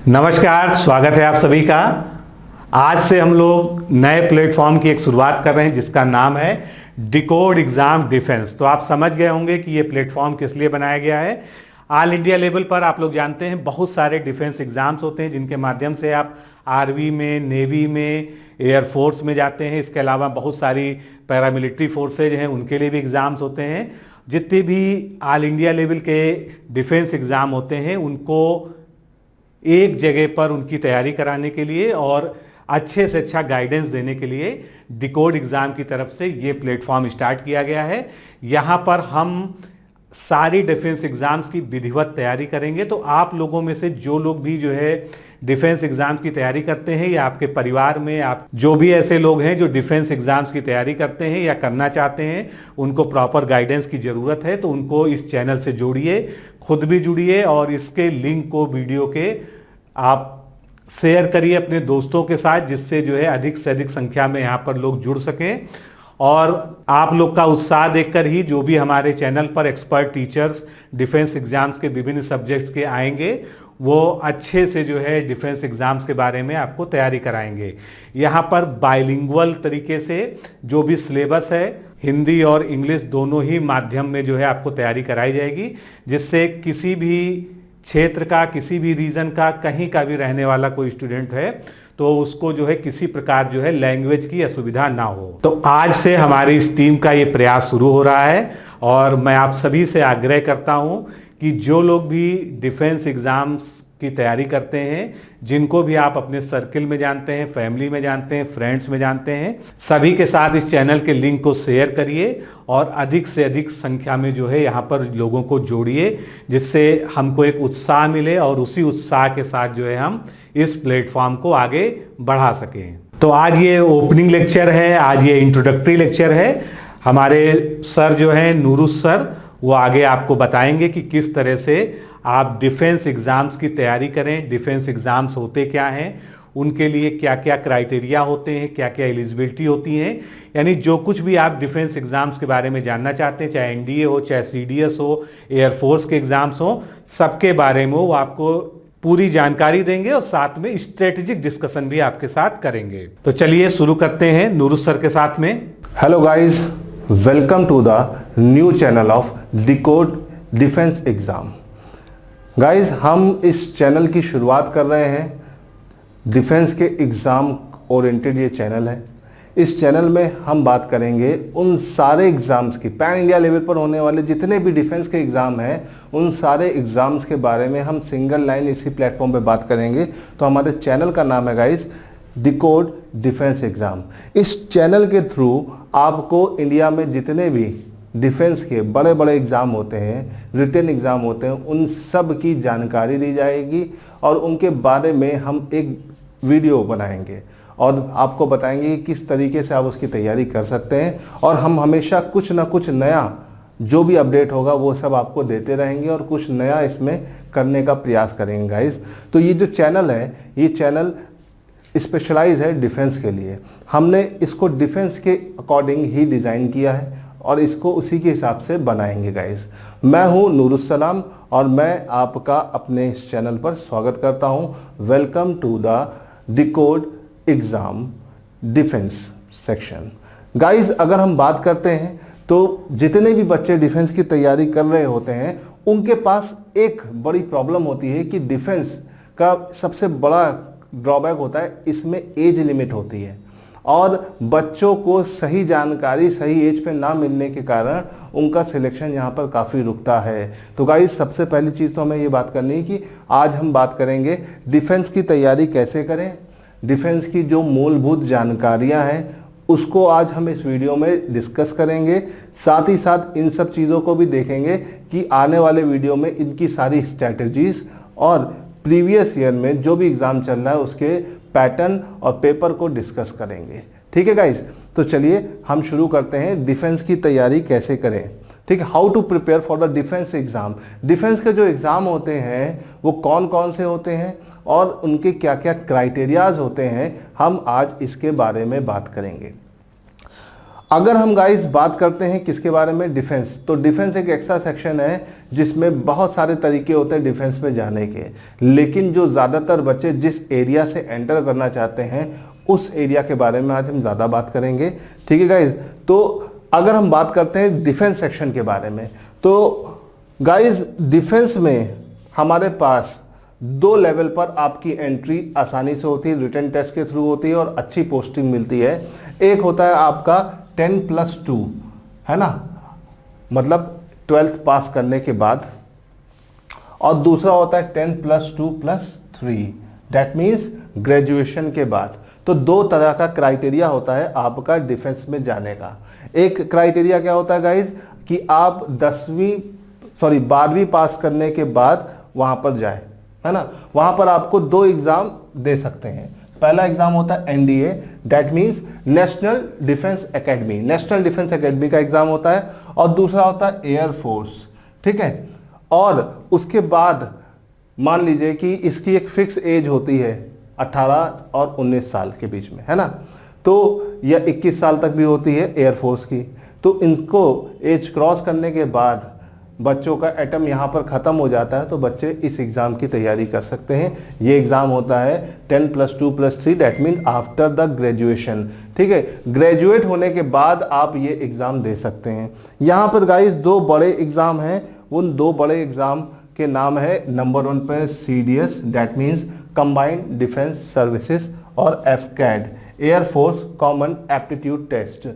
नमस्कार, स्वागत है आप सभी का। आज से हम लोग नए प्लेटफॉर्म की एक शुरुआत कर रहे हैं जिसका नाम है डिकोड एग्जाम डिफेंस। तो आप समझ गए होंगे कि ये प्लेटफॉर्म किस लिए बनाया गया है। ऑल इंडिया लेवल पर आप लोग जानते हैं बहुत सारे डिफेंस एग्जाम्स होते हैं जिनके माध्यम से आप आर्मी में, नेवी में, एयरफोर्स में जाते हैं। इसके अलावा बहुत सारी पैरामिलिट्री फोर्सेज हैं, उनके लिए भी एग्ज़ाम्स होते हैं। जितने भी ऑल इंडिया लेवल के डिफेंस एग्ज़ाम होते हैं उनको एक जगह पर उनकी तैयारी कराने के लिए और अच्छे से अच्छा गाइडेंस देने के लिए डिकोड एग्ज़ाम की तरफ से ये प्लेटफॉर्म स्टार्ट किया गया है। यहाँ पर हम सारी डिफेंस एग्ज़ाम्स की विधिवत तैयारी करेंगे। तो आप लोगों में से जो लोग भी जो है डिफेंस एग्ज़ाम की तैयारी करते हैं या आपके परिवार में आप जो भी ऐसे लोग हैं जो डिफेंस एग्ज़ाम्स की तैयारी करते हैं या करना चाहते हैं, उनको प्रॉपर गाइडेंस की ज़रूरत है, तो उनको इस चैनल से जोड़िए, खुद भी जुड़िए और इसके लिंक को वीडियो के आप शेयर करिए अपने दोस्तों के साथ, जिससे जो है अधिक से अधिक संख्या में यहाँ पर लोग जुड़ सकें। और आप लोग का उत्साह देखकर ही जो भी हमारे चैनल पर एक्सपर्ट टीचर्स डिफेंस एग्जाम्स के विभिन्न सब्जेक्ट्स के आएंगे वो अच्छे से जो है डिफेंस एग्जाम्स के बारे में आपको तैयारी कराएंगे। यहाँ पर बाइलिंगुअल तरीके से जो भी सिलेबस है, हिंदी और इंग्लिश दोनों ही माध्यम में जो है आपको तैयारी कराई जाएगी, जिससे किसी भी क्षेत्र का, किसी भी रीजन का, कहीं का भी रहने वाला कोई स्टूडेंट है तो उसको जो है किसी प्रकार जो है लैंग्वेज की असुविधा ना हो। तो आज से हमारी इस टीम का ये प्रयास शुरू हो रहा है और मैं आप सभी से आग्रह करता हूं कि जो लोग भी डिफेंस एग्जाम्स की तैयारी करते हैं, जिनको भी आप अपने सर्किल में जानते हैं, फैमिली में जानते हैं, फ्रेंड्स में जानते हैं, सभी के साथ इस चैनल के लिंक को शेयर करिए और अधिक से अधिक संख्या में जो है यहाँ पर लोगों को जोड़िए, जिससे हमको एक उत्साह मिले और उसी उत्साह के साथ जो है हम इस प्लेटफॉर्म को आगे बढ़ा सकें। तो आज ये ओपनिंग लेक्चर है, आज ये इंट्रोडक्टरी लेक्चर है। हमारे सर जो हैं नूरुस सर, वो आगे आपको बताएंगे कि किस तरह से आप डिफेंस एग्जाम्स की तैयारी करें, डिफेंस एग्जाम्स होते क्या हैं, उनके लिए क्या क्या क्राइटेरिया होते हैं, क्या क्या एलिजिबिलिटी होती हैं। यानी जो कुछ भी आप डिफेंस एग्जाम्स के बारे में जानना चाहते हैं, चाहे एनडीए हो, चाहे सीडीएस हो, एयरफोर्स के एग्जाम्स हो, सबके बारे में वो आपको पूरी जानकारी देंगे और साथ में स्ट्रेटेजिक डिस्कशन भी आपके साथ करेंगे। तो चलिए शुरू करते हैं नूरुस सर के साथ में। Hello guys, welcome to the new channel of decode defence exam. Guys, हम इस चैनल की शुरुआत कर रहे हैं। डिफेंस के एग्ज़ाम ओरिएंटेड ये चैनल है। इस चैनल में हम बात करेंगे उन सारे एग्ज़ाम्स की, पैन इंडिया लेवल पर होने वाले जितने भी डिफेंस के एग्ज़ाम हैं, उन सारे एग्ज़ाम्स के बारे में हम सिंगल लाइन इसी प्लेटफॉर्म पे बात करेंगे। तो हमारे चैनल का नाम है गाइस डिकोड डिफेंस एग्ज़ाम। इस चैनल के थ्रू आपको इंडिया में जितने भी डिफेंस के बड़े बड़े एग्ज़ाम होते हैं, रिटन एग्ज़ाम होते हैं, उन सब की जानकारी दी जाएगी और उनके बारे में हम एक वीडियो बनाएंगे और आपको बताएंगे कि किस तरीके से आप उसकी तैयारी कर सकते हैं। और हम हमेशा कुछ ना कुछ नया जो भी अपडेट होगा वो सब आपको देते रहेंगे और कुछ नया इसमें करने का प्रयास करेंगे गाइस। तो ये जो चैनल है, ये चैनल स्पेशलाइज है डिफेंस के लिए। हमने इसको डिफेंस के अकॉर्डिंग ही डिज़ाइन किया है और इसको उसी के हिसाब से बनाएंगे गाइस। मैं हूं नूरुस सलाम और मैं आपका अपने इस चैनल पर स्वागत करता हूं। Welcome to the decode exam defence section. Guys, अगर हम बात करते हैं तो जितने भी बच्चे डिफेंस की तैयारी कर रहे होते हैं उनके पास एक बड़ी प्रॉब्लम होती है कि डिफेंस का सबसे बड़ा ड्रॉबैक होता है, इसमें एज लिमिट होती है और बच्चों को सही जानकारी सही एज पे ना मिलने के कारण उनका सिलेक्शन यहाँ पर काफ़ी रुकता है। तो गाइस, सबसे पहली चीज़ तो हमें ये बात करनी है कि आज हम बात करेंगे डिफेंस की तैयारी कैसे करें। डिफेंस की जो मूलभूत जानकारियाँ हैं उसको आज हम इस वीडियो में डिस्कस करेंगे। साथ ही साथ इन सब चीज़ों को भी देखेंगे कि आने वाले वीडियो में इनकी सारी स्ट्रैटेजीज और प्रीवियस ईयर में जो भी एग्ज़ाम चल रहा है उसके पैटर्न और पेपर को डिस्कस करेंगे। ठीक है गाइस, तो चलिए हम शुरू करते हैं डिफेंस की तैयारी कैसे करें। ठीक है, how to prepare for the defence exam. Defence के जो एग्ज़ाम होते हैं वो कौन कौन से होते हैं और उनके क्या क्या क्राइटेरियाज होते हैं, हम आज इसके बारे में बात करेंगे। अगर हम गाइस बात करते हैं किसके बारे में, डिफेंस, तो डिफेंस एक एक्स्ट्रा सेक्शन है जिसमें बहुत सारे तरीके होते हैं डिफेंस में जाने के, लेकिन जो ज़्यादातर बच्चे जिस एरिया से एंटर करना चाहते हैं उस एरिया के बारे में आज हम ज़्यादा बात करेंगे। ठीक है गाइस, तो अगर हम बात करते हैं डिफेंस सेक्शन के बारे में, तो गाइस डिफेंस में हमारे पास 2 लेवल पर आपकी एंट्री आसानी से होती है, रिटन टेस्ट के थ्रू होती है और अच्छी पोस्टिंग मिलती है। एक होता है आपका 10+2, है ना, मतलब 12th पास करने के बाद, और दूसरा होता है 10+2+3, दैट मीन्स ग्रेजुएशन के बाद। तो 2 तरह का क्राइटेरिया होता है आपका डिफेंस में जाने का। एक क्राइटेरिया क्या होता है गाइज, कि आप 12वीं पास करने के बाद वहां पर जाए, है ना, वहां पर आपको 2 एग्जाम दे सकते हैं। पहला एग्जाम होता है NDA, that means national defence academy, national defence academy का एग्जाम होता है, और दूसरा होता है एयरफोर्स। ठीक है, और उसके बाद मान लीजिए कि इसकी एक फिक्स एज होती है 18 और 19 साल के बीच में, है ना, तो यह 21 साल तक भी होती है एयरफोर्स की। तो इनको एज क्रॉस करने के बाद बच्चों का एटम यहाँ पर ख़त्म हो जाता है, तो बच्चे इस एग्ज़ाम की तैयारी कर सकते हैं। ये एग्ज़ाम होता है 10+2+3, that mean after the graduation. ठीक है, ग्रेजुएट होने के बाद आप ये एग्ज़ाम दे सकते हैं। यहाँ पर गाइस 2 बड़े एग्ज़ाम हैं, उन 2 बड़े एग्ज़ाम के नाम है, नंबर 1 पे CDS, that means combined defence services, और FCAD, air force common aptitude test.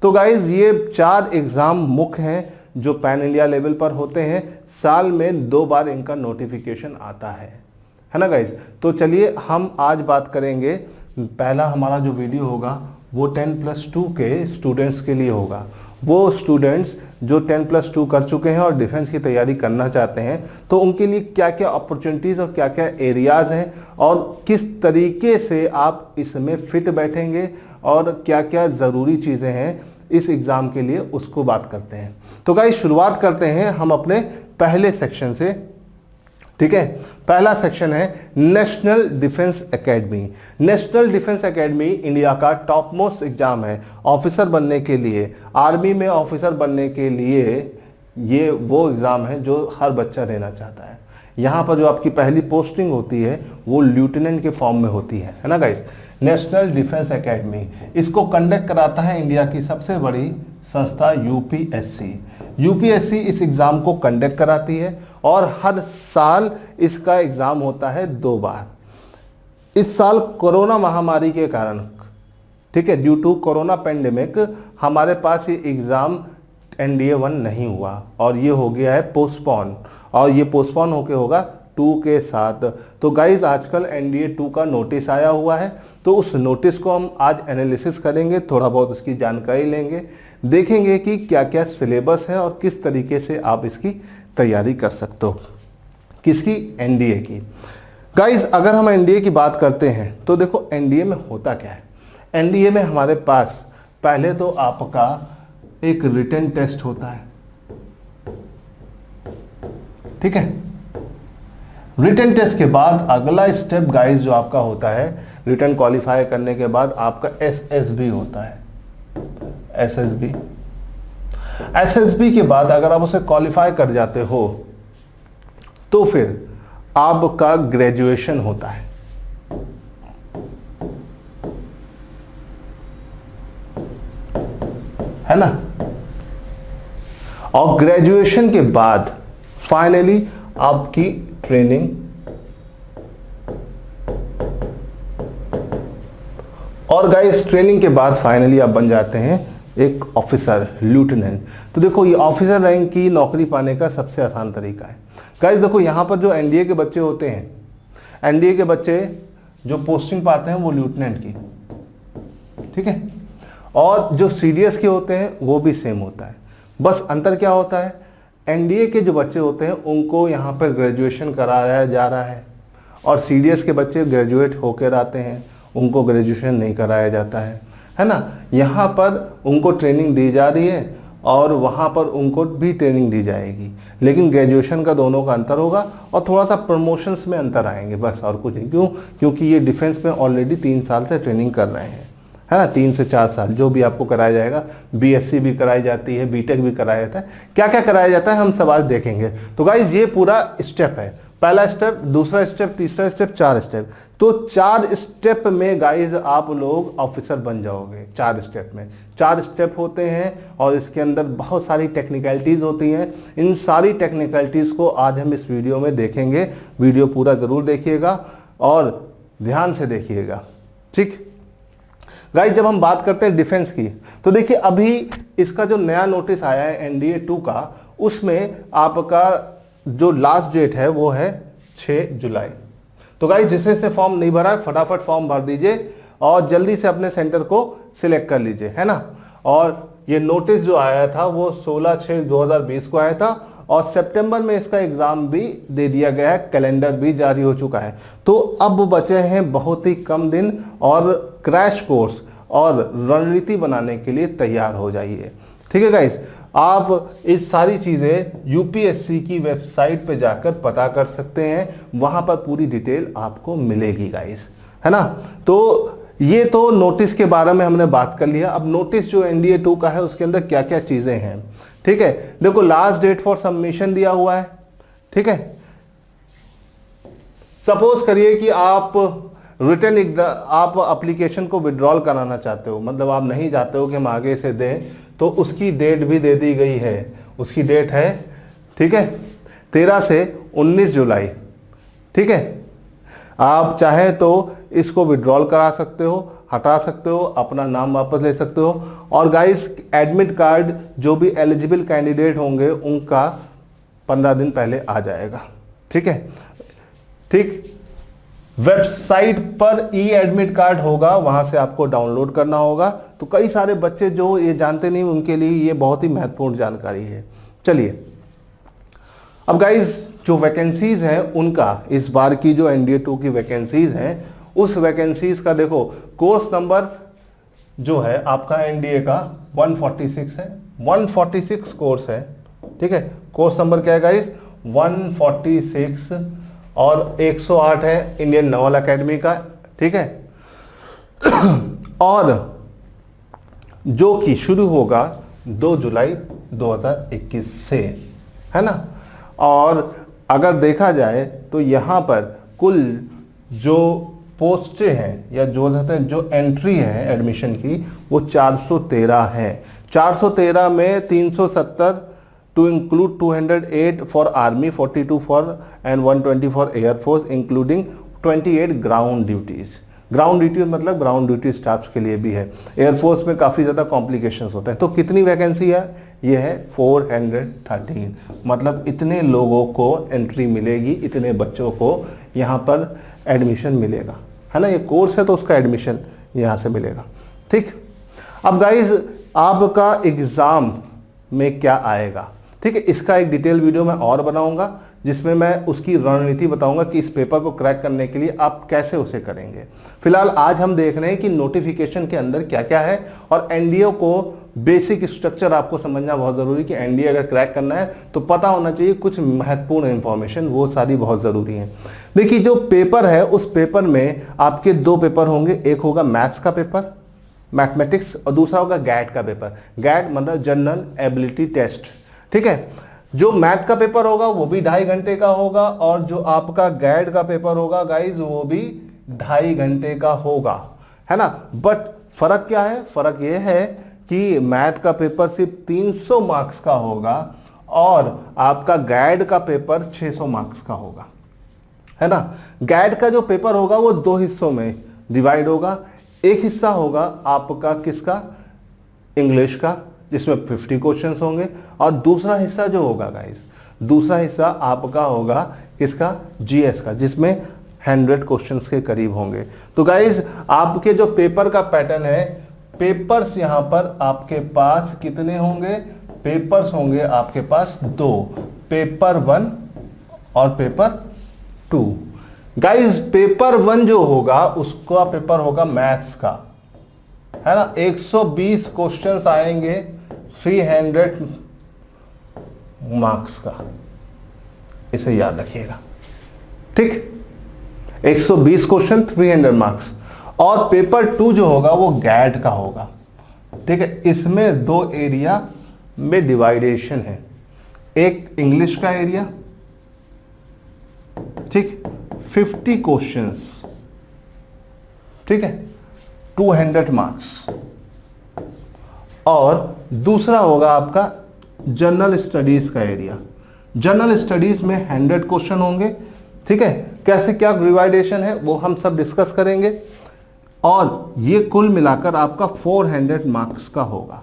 तो गाइज ये 4 एग्ज़ाम मुख्य हैं जो पैन इंडिया लेवल पर होते हैं। साल में 2 बार इनका नोटिफिकेशन आता है ना गाइज। तो चलिए हम आज बात करेंगे, पहला हमारा जो वीडियो होगा वो 10+2 के स्टूडेंट्स के लिए होगा। वो स्टूडेंट्स जो 10+2 कर चुके हैं और डिफेंस की तैयारी करना चाहते हैं, तो उनके लिए क्या क्या अपॉर्चुनिटीज़ और क्या क्या एरियाज़ हैं और किस तरीके से आप इसमें फिट बैठेंगे और क्या क्या ज़रूरी चीज़ें हैं इस एग्ज़ाम के लिए, उसको बात करते हैं। तो गाइस शुरुआत करते हैं हम अपने पहले सेक्शन से। ठीक है, पहला सेक्शन है national defence academy. National defence academy India का टॉप मोस्ट एग्जाम है ऑफिसर बनने के लिए। आर्मी में ऑफिसर बनने के लिए ये वो एग्ज़ाम है जो हर बच्चा देना चाहता है। यहाँ पर जो आपकी पहली पोस्टिंग होती है वो लेफ्टिनेंट के फॉर्म में होती है ना गाइस। नेशनल डिफेंस एकेडमी, इसको कंडक्ट कराता है इंडिया की सबसे बड़ी संस्था यूपीएससी। यूपीएससी इस एग्ज़ाम को कंडक्ट कराती है और हर साल इसका एग्ज़ाम होता है 2 बार। इस साल कोरोना महामारी के कारण, ठीक है, ड्यू टू कोरोना पेंडेमिक, हमारे पास ये एग्ज़ाम NDA 1 नहीं हुआ और ये हो गया है पोस्टपोन, और ये पोस्टपोन होके होगा 2 के साथ। तो गाइज आजकल NDA 2 का नोटिस आया हुआ है, तो उस नोटिस को हम आज एनालिसिस करेंगे, थोड़ा बहुत उसकी जानकारी लेंगे, देखेंगे कि क्या क्या सिलेबस है और किस तरीके से आप इसकी तैयारी कर सकते हो। किसकी? NDA की। गाइज अगर हम NDA की बात करते हैं तो देखो NDA में होता क्या है। NDA में हमारे पास पहले तो आपका एक रिटन टेस्ट होता है, ठीक है। रिटन टेस्ट के बाद अगला स्टेप गाइस जो आपका होता है, रिटन क्वालिफाई करने के बाद आपका SSB होता है। SSB के बाद अगर आप उसे क्वालिफाई कर जाते हो तो फिर आपका ग्रेजुएशन होता है ना। और ग्रेजुएशन के बाद फाइनली आपकी ट्रेनिंग, और गाइस ट्रेनिंग के बाद फाइनली आप बन जाते हैं एक ऑफिसर, लेफ्टिनेंट। तो देखो ये ऑफिसर रैंक की नौकरी पाने का सबसे आसान तरीका है। गाइस देखो यहाँ पर जो NDA के बच्चे होते हैं, NDA के बच्चे जो पोस्टिंग पाते हैं वो लेफ्टिनेंट की, ठीक है, और जो CDS के होते हैं वो भी सेम होता है। बस अंतर क्या होता है, NDA के जो बच्चे होते हैं उनको यहाँ पर ग्रेजुएशन कराया जा रहा है, और CDS के बच्चे ग्रेजुएट होकर आते हैं, उनको ग्रेजुएशन नहीं कराया जाता है ना। यहाँ पर उनको ट्रेनिंग दी जा रही है और वहाँ पर उनको भी ट्रेनिंग दी जाएगी, लेकिन ग्रेजुएशन का दोनों का अंतर होगा और थोड़ा सा प्रमोशंस में अंतर आएंगे, बस और कुछ नहीं। क्यों? क्योंकि ये डिफेंस में ऑलरेडी 3 साल से ट्रेनिंग कर रहे हैं, है ना, 3 से 4 साल जो भी आपको कराया जाएगा। बीएससी भी कराई जाती है, बीटेक भी कराया जाता है, क्या क्या कराया जाता है हम सब आज देखेंगे। तो गाइज ये पूरा स्टेप है, पहला स्टेप, दूसरा स्टेप, तीसरा स्टेप, 4 स्टेप। तो 4 स्टेप में गाइज आप लोग ऑफिसर बन जाओगे। 4 स्टेप में 4 स्टेप होते हैं और इसके अंदर बहुत सारी टेक्निकलिटीज़ होती हैं। इन सारी टेक्निकलिटीज़ को आज हम इस वीडियो में देखेंगे। वीडियो पूरा ज़रूर देखिएगा और ध्यान से देखिएगा, ठीक गाइस। जब हम बात करते हैं डिफेंस की, तो देखिए अभी इसका जो नया नोटिस आया है एनडीए 2 का, उसमें आपका जो लास्ट डेट है वो है 6 जुलाई। तो गाइस जिसने से फॉर्म नहीं भरा है फटाफट फॉर्म भर दीजिए और जल्दी से अपने सेंटर को सिलेक्ट कर लीजिए, है ना। और ये नोटिस जो आया था वो 16/6/2020 को आया था और सितंबर में इसका एग्जाम भी दे दिया गया है, कैलेंडर भी जारी हो चुका है। तो अब बचे हैं बहुत ही कम दिन और क्रैश कोर्स और रणनीति बनाने के लिए तैयार हो जाइए, ठीक है गाइस। आप इस सारी चीज़ें यूपीएससी की वेबसाइट पे जाकर पता कर सकते हैं, वहाँ पर पूरी डिटेल आपको मिलेगी गाइस, है ना। तो ये तो नोटिस के बारे में हमने बात कर लिया। अब नोटिस जो एनडीए 2 का है उसके अंदर क्या क्या चीज़ें हैं, ठीक है। देखो लास्ट डेट फॉर सबमिशन दिया हुआ है, ठीक है। सपोज करिए कि आप रिटर्न आप एप्लीकेशन को विड्रॉल कराना चाहते हो, मतलब आप नहीं चाहते हो कि हम आगे से दें, तो उसकी डेट भी दे दी गई है। उसकी डेट है, ठीक है, 13 से 19 जुलाई, ठीक है। आप चाहे तो इसको विड्रॉल करा सकते हो, हटा सकते हो, अपना नाम वापस ले सकते हो। और गाइस एडमिट कार्ड जो भी एलिजिबल कैंडिडेट होंगे उनका 15 दिन पहले आ जाएगा, ठीक है, ठीक। वेबसाइट पर ई एडमिट कार्ड होगा, वहां से आपको डाउनलोड करना होगा। तो कई सारे बच्चे जो ये जानते नहीं उनके लिए ये बहुत ही महत्वपूर्ण जानकारी है। चलिए अब गाइज जो वैकेंसीज हैं उनका, इस बार की जो एनडीए 2 की वैकेंसीज हैं उस वैकेंसीज का देखो कोर्स नंबर जो है आपका एनडीए का 146 है, 146 कोर्स है, ठीक है। कोर्स नंबर क्या है गाइज 146 और 108 है इंडियन नेवल एकेडमी का, ठीक है। और जो कि शुरू होगा 2 जुलाई 2021 से, है ना। और अगर देखा जाए तो यहाँ पर कुल जो पोस्टें हैं या जो जो एंट्री है एडमिशन की वो 413 है। 413 में 370 to include 208 for army, 42 for and 120 for air force, including 28 ground duties। Ground duty मतलब ग्राउंड ड्यूटी स्टाफ्स के लिए भी है। एयरफोर्स में काफ़ी ज़्यादा कॉम्प्लिकेशंस होते हैं। तो कितनी वैकेंसी है, ये है 413, मतलब इतने लोगों को एंट्री मिलेगी, इतने बच्चों को यहाँ पर एडमिशन मिलेगा, है ना। ये कोर्स है तो उसका एडमिशन यहाँ से मिलेगा, ठीक। अब गाइज आपका एग्ज़ाम में क्या आएगा, ठीक है, इसका एक डिटेल वीडियो मैं और बनाऊंगा जिसमें मैं उसकी रणनीति बताऊंगा कि इस पेपर को क्रैक करने के लिए आप कैसे उसे करेंगे। फिलहाल आज हम देख रहे हैं कि नोटिफिकेशन के अंदर क्या क्या है और एनडीए को बेसिक स्ट्रक्चर आपको समझना बहुत ज़रूरी कि एनडीए अगर क्रैक करना है तो पता होना चाहिए कुछ महत्वपूर्ण इंफॉर्मेशन, वो सारी बहुत ज़रूरी है। देखिए जो पेपर है उस पेपर में आपके 2 पेपर होंगे, एक होगा मैथ्स का पेपर मैथमेटिक्स और दूसरा होगा गैट का पेपर। गैट मतलब जनरल एबिलिटी टेस्ट, ठीक है। जो मैथ का पेपर होगा वो भी 2.5 घंटे का होगा और जो आपका गैट का पेपर होगा गाइज वो भी 2.5 घंटे का होगा, है ना। बट फर्क क्या है, फर्क ये है कि मैथ का पेपर सिर्फ 300 मार्क्स का होगा और आपका गैट का पेपर 600 मार्क्स का होगा, है ना। गैट का जो पेपर होगा वो 2 हिस्सों में डिवाइड होगा। एक हिस्सा होगा आपका किसका, इंग्लिश का, जिसमें 50 क्वेश्चंस होंगे और दूसरा हिस्सा जो होगा गाइस, दूसरा हिस्सा आपका होगा किसका, जीएस का, जिसमें 100 क्वेश्चंस के करीब होंगे। तो गाइस आपके जो पेपर का पैटर्न है, पेपर्स यहाँ पर आपके पास कितने होंगे, पेपर्स होंगे आपके पास 2, पेपर 1 और पेपर 2। गाइस पेपर 1 जो होगा उसका पेपर होगा मैथ्स का, है ना। 120 क्वेश्चंस आएंगे, 300 मार्क्स का, इसे याद रखिएगा, ठीक। 120 क्वेश्चन 300 मार्क्स। और पेपर 2 जो होगा वो गैट का होगा, ठीक है। इसमें 2 एरिया में डिवाइडेशन है, एक इंग्लिश का एरिया, ठीक, 50 क्वेश्चंस, ठीक है, 200 मार्क्स। और दूसरा होगा आपका जनरल स्टडीज का एरिया। जनरल स्टडीज में 100 क्वेश्चन होंगे, ठीक है। कैसे क्या डिवाइडेशन है वो हम सब डिस्कस करेंगे, और ये कुल मिलाकर आपका 400 मार्क्स का होगा।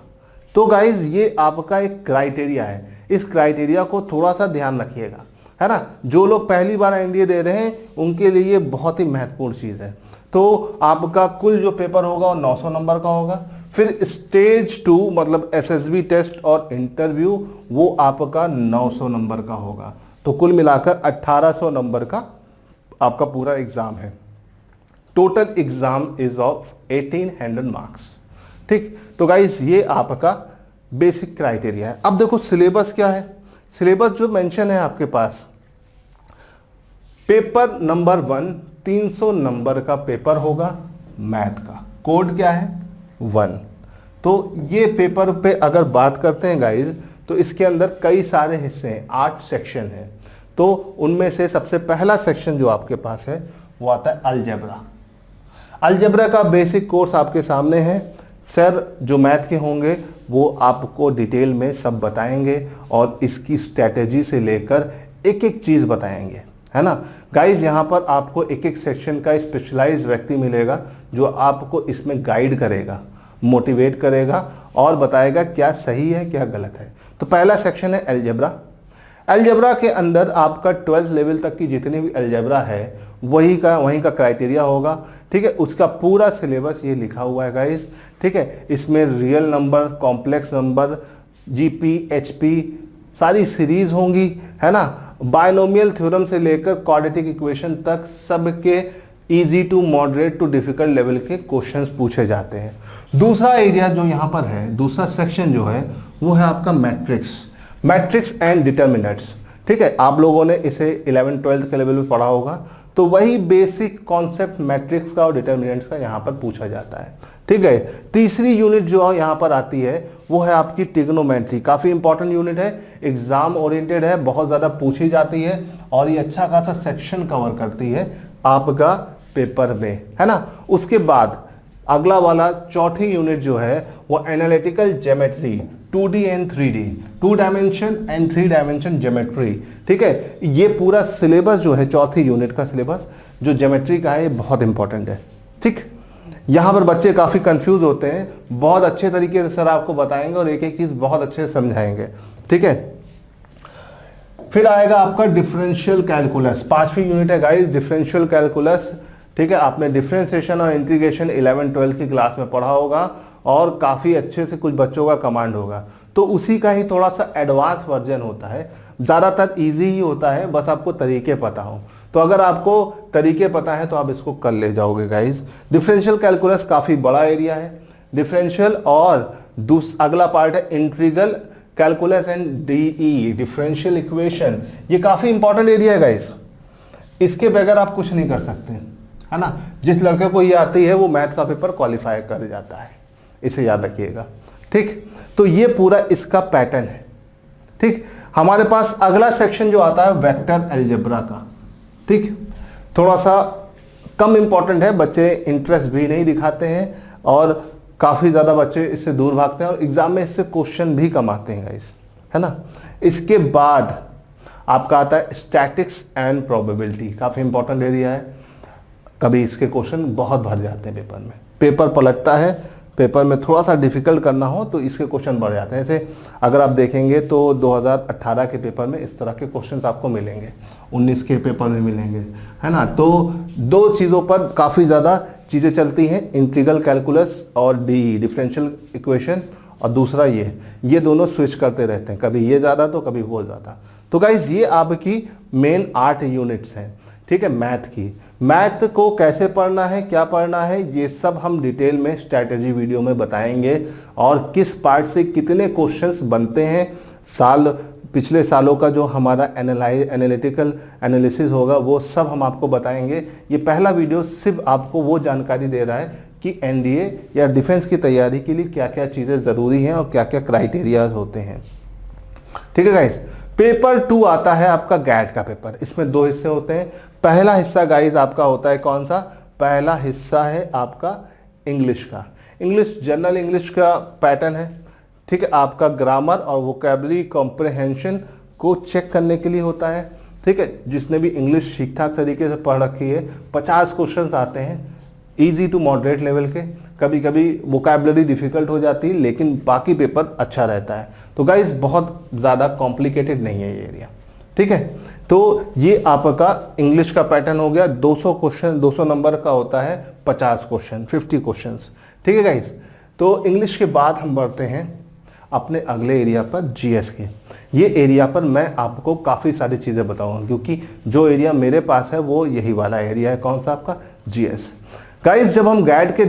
तो गाइज ये आपका एक क्राइटेरिया है, इस क्राइटेरिया को थोड़ा सा ध्यान रखिएगा, है ना। जो लोग पहली बार एनडीए दे रहे हैं उनके लिए बहुत ही महत्वपूर्ण चीज़ है। तो आपका कुल जो पेपर होगा वो 900 नंबर का होगा। फिर स्टेज 2 मतलब एसएसबी टेस्ट और इंटरव्यू वो आपका 900 नंबर का होगा। तो कुल मिलाकर 1800 नंबर का आपका पूरा एग्जाम है। Total exam is of 1800 marks, ठीक। तो गाइज ये आपका बेसिक क्राइटेरिया है। अब देखो सिलेबस क्या है। सिलेबस जो मेंशन है आपके पास, पेपर नंबर 1 300 नंबर का पेपर होगा मैथ का, कोड क्या है 1। तो ये पेपर पे अगर बात करते हैं गाइज, तो इसके अंदर कई सारे हिस्से हैं, 8 सेक्शन हैं। तो उनमें से सबसे पहला सेक्शन जो आपके पास है वो आता है अलजेब्रा। अलजेब्रा का बेसिक कोर्स आपके सामने है। सर जो मैथ के होंगे वो आपको डिटेल में सब बताएंगे और इसकी स्ट्रैटेजी से लेकर एक एक चीज़ बताएंगे, है ना। गाइज यहाँ पर आपको एक एक सेक्शन का स्पेशलाइज्ड व्यक्ति मिलेगा जो आपको इसमें गाइड करेगा, मोटिवेट करेगा और बताएगा क्या सही है क्या गलत है। तो पहला सेक्शन है अलजेब्रा। अलजेब्रा के अंदर आपका 12th लेवल तक की जितनी भी अलजेब्रा है वहीं का क्राइटेरिया होगा, ठीक है। उसका पूरा सिलेबस ये लिखा हुआ है गाइस, ठीक है। इसमें real number, complex number, GP, HP सारी सीरीज होंगी, है ना। बायनोमियल थ्योरम से लेकर क्वाड्रेटिक इक्वेशन तक सबके easy to moderate to difficult level के क्वेश्चंस पूछे जाते हैं। दूसरा एरिया जो यहाँ पर है, दूसरा सेक्शन जो है वो है आपका मैट्रिक्स एंड डिटर्मिनेंट्स, ठीक है। आप लोगों ने इसे 11th 12th के लेवल में पढ़ा होगा। तो वही बेसिक कॉन्सेप्ट मैट्रिक्स का और डिटर्मिनेंट्स का यहाँ पर पूछा जाता है, ठीक है। तीसरी यूनिट जो यहाँ पर आती है वो है आपकी ट्रिग्नोमेट्री। काफ़ी इंपॉर्टेंट यूनिट है, एग्जाम ओरिएंटेड है, बहुत ज़्यादा पूछी जाती है और ये अच्छा खासा सेक्शन कवर करती है आपका पेपर में, है ना। उसके बाद अगला वाला चौथी यूनिट जो है वो analytical geometry, 2D and 3D, 2 dimension and 3 dimension geometry, ठीक है। ये पूरा सिलेबस जो है चौथी यूनिट का सिलेबस जो ज्योमेट्री का है ये बहुत इंपॉर्टेंट है, ठीक। यहाँ पर बच्चे काफ़ी कंफ्यूज होते हैं, बहुत अच्छे तरीके से सर आपको बताएंगे और एक एक चीज़ बहुत अच्छे से समझाएंगे, ठीक है। फिर आएगा आपका डिफरेंशियल कैलकुलस, 5वीं यूनिट है गाइस, डिफरेंशियल कैलकुलस, ठीक है। आपने डिफरेंशिएशन और इंटीग्रेशन 11th 12th की क्लास में पढ़ा होगा और काफ़ी अच्छे से कुछ बच्चों का कमांड होगा। तो उसी का ही थोड़ा सा एडवांस वर्जन होता है, ज़्यादातर इजी ही होता है, बस आपको तरीके पता हो। तो अगर आपको तरीके पता है तो आप इसको कर ले जाओगे गाइस। डिफरेंशियल कैलकुलस काफ़ी बड़ा एरिया है, डिफरेंशियल, और अगला पार्ट है integral calculus and DE, differential equation. ये काफ़ी इंपॉर्टेंट एरिया है गाइस, इसके बगैर आप कुछ नहीं कर सकते, है ना। जिस लड़के को ये आती है वो मैथ का पेपर क्वालिफाई कर जाता है, इसे याद रखिएगा, ठीक। तो ये पूरा इसका पैटर्न है, ठीक। हमारे पास अगला सेक्शन जो आता है वेक्टर अलजेब्रा का, ठीक। थोड़ा सा कम इंपॉर्टेंट है, बच्चे इंटरेस्ट भी नहीं दिखाते हैं और काफ़ी ज़्यादा बच्चे इससे दूर भागते हैं और एग्जाम में इससे क्वेश्चन भी कम आते हैं गाइस, है ना। इसके बाद आपका आता है स्टैटिक्स एंड प्रोबेबिलिटी, काफ़ी इंपॉर्टेंट एरिया है। कभी इसके क्वेश्चन बहुत भर जाते हैं पेपर में, पेपर पलटता है, पेपर में थोड़ा सा डिफिकल्ट करना हो तो इसके क्वेश्चन बढ़ जाते हैं। जैसे अगर आप देखेंगे तो 2018 के पेपर में इस तरह के क्वेश्चंस आपको मिलेंगे, 19 के पेपर में मिलेंगे, है ना। तो दो चीज़ों पर काफ़ी ज़्यादा चीज़ें चलती हैं, इंटीग्रल कैलकुलस और डी डिफरेंशियल इक्वेशन, और दूसरा ये दोनों स्विच करते रहते हैं, कभी ये ज़्यादा तो कभी वो ज़्यादा। तो गाइज ये आपकी मेन 8 यूनिट्स हैं, ठीक है, मैथ की। मैथ को कैसे पढ़ना है, क्या पढ़ना है, ये सब हम डिटेल में स्ट्रैटेजी वीडियो में बताएंगे और किस पार्ट से कितने क्वेश्चंस बनते हैं, साल पिछले सालों का जो हमारा एनालिटिकल एनालिसिस होगा वो सब हम आपको बताएंगे। ये पहला वीडियो सिर्फ आपको वो जानकारी दे रहा है कि एनडीए या डिफेंस की तैयारी के लिए क्या क्या चीज़ें ज़रूरी हैं और क्या क्या क्राइटेरियाज होते हैं। ठीक है गाइस, पेपर 2 आता है आपका गैट का पेपर। इसमें 2 हिस्से होते हैं। पहला हिस्सा गाइस आपका होता है कौन सा? पहला हिस्सा है आपका इंग्लिश का। इंग्लिश जनरल इंग्लिश का पैटर्न है। ठीक है, आपका ग्रामर और वोकैबुलरी कॉम्प्रहेंशन को चेक करने के लिए होता है। ठीक है, जिसने भी इंग्लिश ठीक ठाक तरीके से पढ़ रखी है, 50 क्वेश्चंस आते हैं इजी टू मॉडरेट लेवल के। कभी कभी वोकैबुलरी डिफिकल्ट हो जाती है, लेकिन बाकी पेपर अच्छा रहता है। तो गाइस बहुत ज़्यादा कॉम्प्लिकेटेड नहीं है ये एरिया। ठीक है, तो ये आपका इंग्लिश का पैटर्न हो गया। 200 क्वेश्चन, 200 नंबर का होता है 50 क्वेश्चन, 50 क्वेश्चंस। ठीक है गाइस, तो इंग्लिश के बाद हम बढ़ते हैं अपने अगले एरिया पर, जीएस के। ये एरिया पर मैं आपको काफ़ी सारी चीज़ें बताऊंगा, क्योंकि जो एरिया मेरे पास है वो यही वाला एरिया है। कौन सा? आपका जीएस। गाइस जब हम गैट के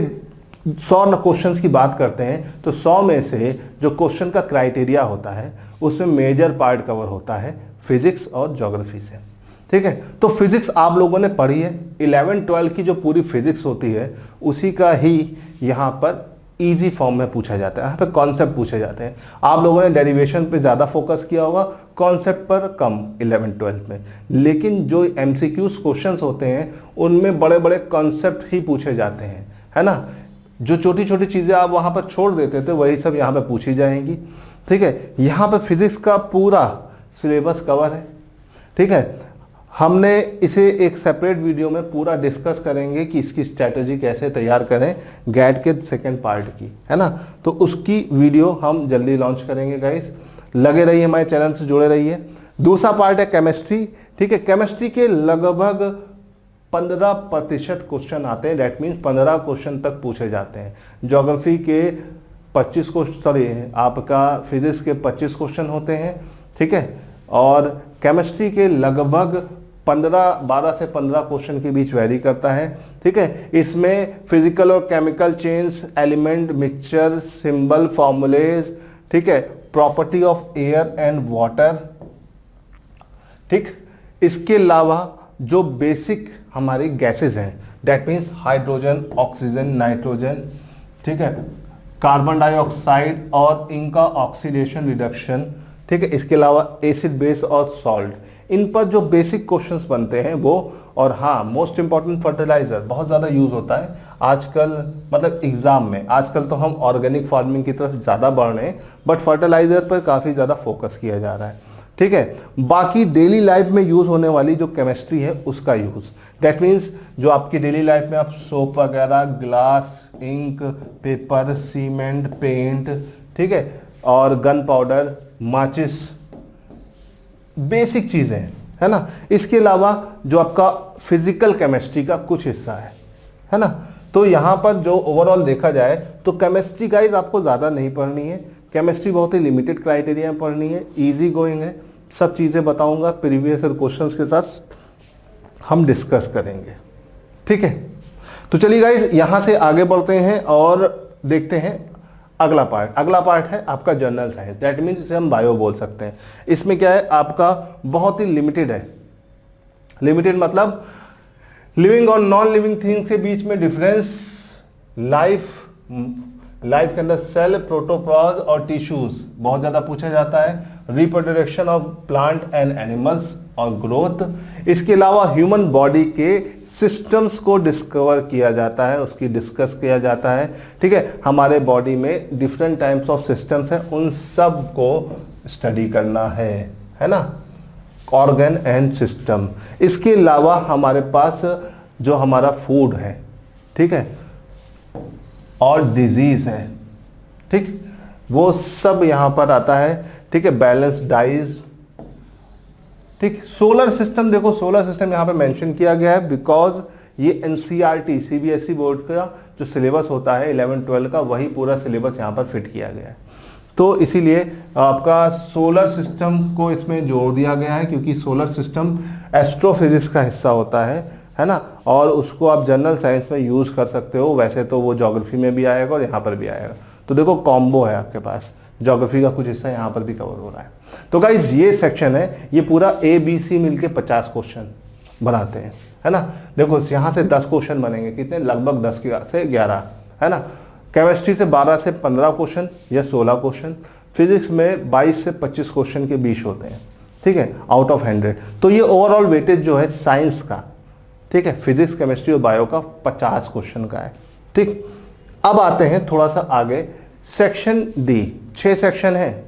100 क्वेश्चंस की बात करते हैं तो 100 में से जो क्वेश्चन का क्राइटेरिया होता है उसमें मेजर पार्ट कवर होता है फिजिक्स और ज्योग्राफी से। ठीक है, तो फिजिक्स आप लोगों ने पढ़ी है। 11-12 की जो पूरी फिजिक्स होती है उसी का ही यहाँ पर इजी फॉर्म में पूछा जाता है। यहाँ पे कॉन्सेप्ट पूछे जाते हैं। आप लोगों ने डेरिवेशन पे ज़्यादा फोकस किया होगा, कॉन्सेप्ट पर कम 11-12 में। लेकिन जो एमसीक्यूज क्वेश्चंस होते हैं उनमें बड़े बड़े कॉन्सेप्ट ही पूछे जाते हैं, है ना। जो छोटी छोटी चीज़ें आप वहाँ पर छोड़ देते थे वही सब यहाँ पे पूछी जाएंगी। ठीक है, यहाँ पे फिजिक्स का पूरा सिलेबस कवर है। ठीक है, हमने इसे एक सेपरेट वीडियो में पूरा डिस्कस करेंगे कि इसकी स्ट्रैटेजी कैसे तैयार करें गैट के सेकंड पार्ट की, है ना। तो उसकी वीडियो हम जल्दी लॉन्च करेंगे गाइस। लगे रहिए, हमारे चैनल से जुड़े रहिए। दूसरा पार्ट है केमिस्ट्री। ठीक है, केमिस्ट्री के लगभग 15% क्वेश्चन आते हैं। दैट मीन्स 15 क्वेश्चन तक पूछे जाते हैं। ज्योग्राफी के 25 क्वेश्चन, सॉरी आपका फिजिक्स के 25 क्वेश्चन होते हैं। ठीक है, और केमिस्ट्री के लगभग 12 से 15 क्वेश्चन के बीच वेरी करता है। ठीक है, इसमें फिजिकल और chemical change, element, mixture, symbol, formulas, ठीक है, property of air and water. ठीक, इसके अलावा जो बेसिक हमारी गैसेस हैं, that means hydrogen, oxygen, nitrogen, ठीक है, कार्बन डाइऑक्साइड और इनका ऑक्सीडेशन रिडक्शन। ठीक है, इसके अलावा एसिड, बेस और सॉल्ट, इन पर जो बेसिक क्वेश्चंस बनते हैं वो। और हाँ, मोस्ट इंपॉर्टेंट फर्टिलाइजर बहुत ज़्यादा यूज़ होता है आजकल, मतलब एग्जाम में। आजकल तो हम ऑर्गेनिक फार्मिंग की तरफ ज़्यादा बढ़ रहे हैं, बट फर्टिलाइजर पर काफ़ी ज़्यादा फोकस किया जा रहा है। ठीक है, बाकी डेली लाइफ में यूज़ होने वाली जो केमिस्ट्री है उसका यूज़, दैट मीन्स जो आपकी डेली लाइफ में आप सोप वगैरह, glass, ink, paper, cement, paint, ठीक है, और गन पाउडर, माचिस, बेसिक चीज़ें, है ना। इसके अलावा जो आपका फिजिकल केमिस्ट्री का कुछ हिस्सा है ना। तो यहाँ पर जो ओवरऑल देखा जाए तो केमिस्ट्री गाइज आपको ज़्यादा नहीं पढ़नी है। केमिस्ट्री बहुत ही लिमिटेड क्राइटेरिया में पढ़नी है, इजी गोइंग है। सब चीज़ें बताऊंगा, प्रीवियस ईयर क्वेश्चंस के साथ हम डिस्कस करेंगे। ठीक है, तो चलिए गाइज यहाँ से आगे बढ़ते हैं और देखते हैं अगला पार्ट। अगला पार्ट है आपका जनरल साइंस, दैट मीन्स इसे हम बायो बोल सकते हैं। इसमें क्या है, आपका बहुत ही लिमिटेड है। लिमिटेड मतलब लिविंग और नॉन लिविंग थिंग्स के बीच में डिफरेंस, लाइफ के अंदर सेल, प्रोटोप्लाज्म और टिश्यूज बहुत ज़्यादा पूछा जाता है। Reproduction of plant and animals और ग्रोथ। इसके अलावा ह्यूमन बॉडी के सिस्टम्स को डिस्कवर किया जाता है, उसकी डिस्कस किया जाता है। ठीक है, हमारे बॉडी में डिफरेंट टाइप्स ऑफ सिस्टम्स हैं, उन सब को स्टडी करना है ना, ऑर्गन एंड सिस्टम। इसके अलावा हमारे पास जो हमारा फूड है, ठीक है, और डिजीज है, ठीक, वो सब यहां पर आता है। ठीक है, बैलेंस डाइज। ठीक, सोलर सिस्टम, देखो सोलर सिस्टम यहां पे मेंशन किया गया है बिकॉज ये एनसीईआरटी सीबीएसई बोर्ड का जो सिलेबस होता है 11-12 का, वही पूरा सिलेबस यहां पर फिट किया गया है। तो इसीलिए आपका सोलर सिस्टम को इसमें जोड़ दिया गया है, क्योंकि सोलर सिस्टम एस्ट्रोफिजिक्स का हिस्सा होता है ना, और उसको आप जनरल साइंस में यूज़ कर सकते हो। वैसे तो वो ज्योग्राफी में भी आएगा और यहाँ पर भी आएगा। तो देखो कॉम्बो है आपके पास, ज्योग्राफी का कुछ हिस्सा यहाँ पर भी कवर हो रहा है। तो गाइज ये सेक्शन है, ये पूरा ABC मिलके 50 क्वेश्चन बनाते हैं, है ना। देखो यहाँ से 10 क्वेश्चन बनेंगे, कितने, लगभग 10 से 11, है ना। केमिस्ट्री से 12 से 15 क्वेश्चन या 16 क्वेश्चन, फिजिक्स में 22 से 25 क्वेश्चन के बीच होते हैं, ठीक है, आउट ऑफ 100। तो ये ओवरऑल वेटेज जो है साइंस का, ठीक है, फिजिक्स केमिस्ट्री और बायो का 50 क्वेश्चन का है, ठीक। अब आते हैं थोड़ा सा आगे, सेक्शन डी, 6 सेक्शन है,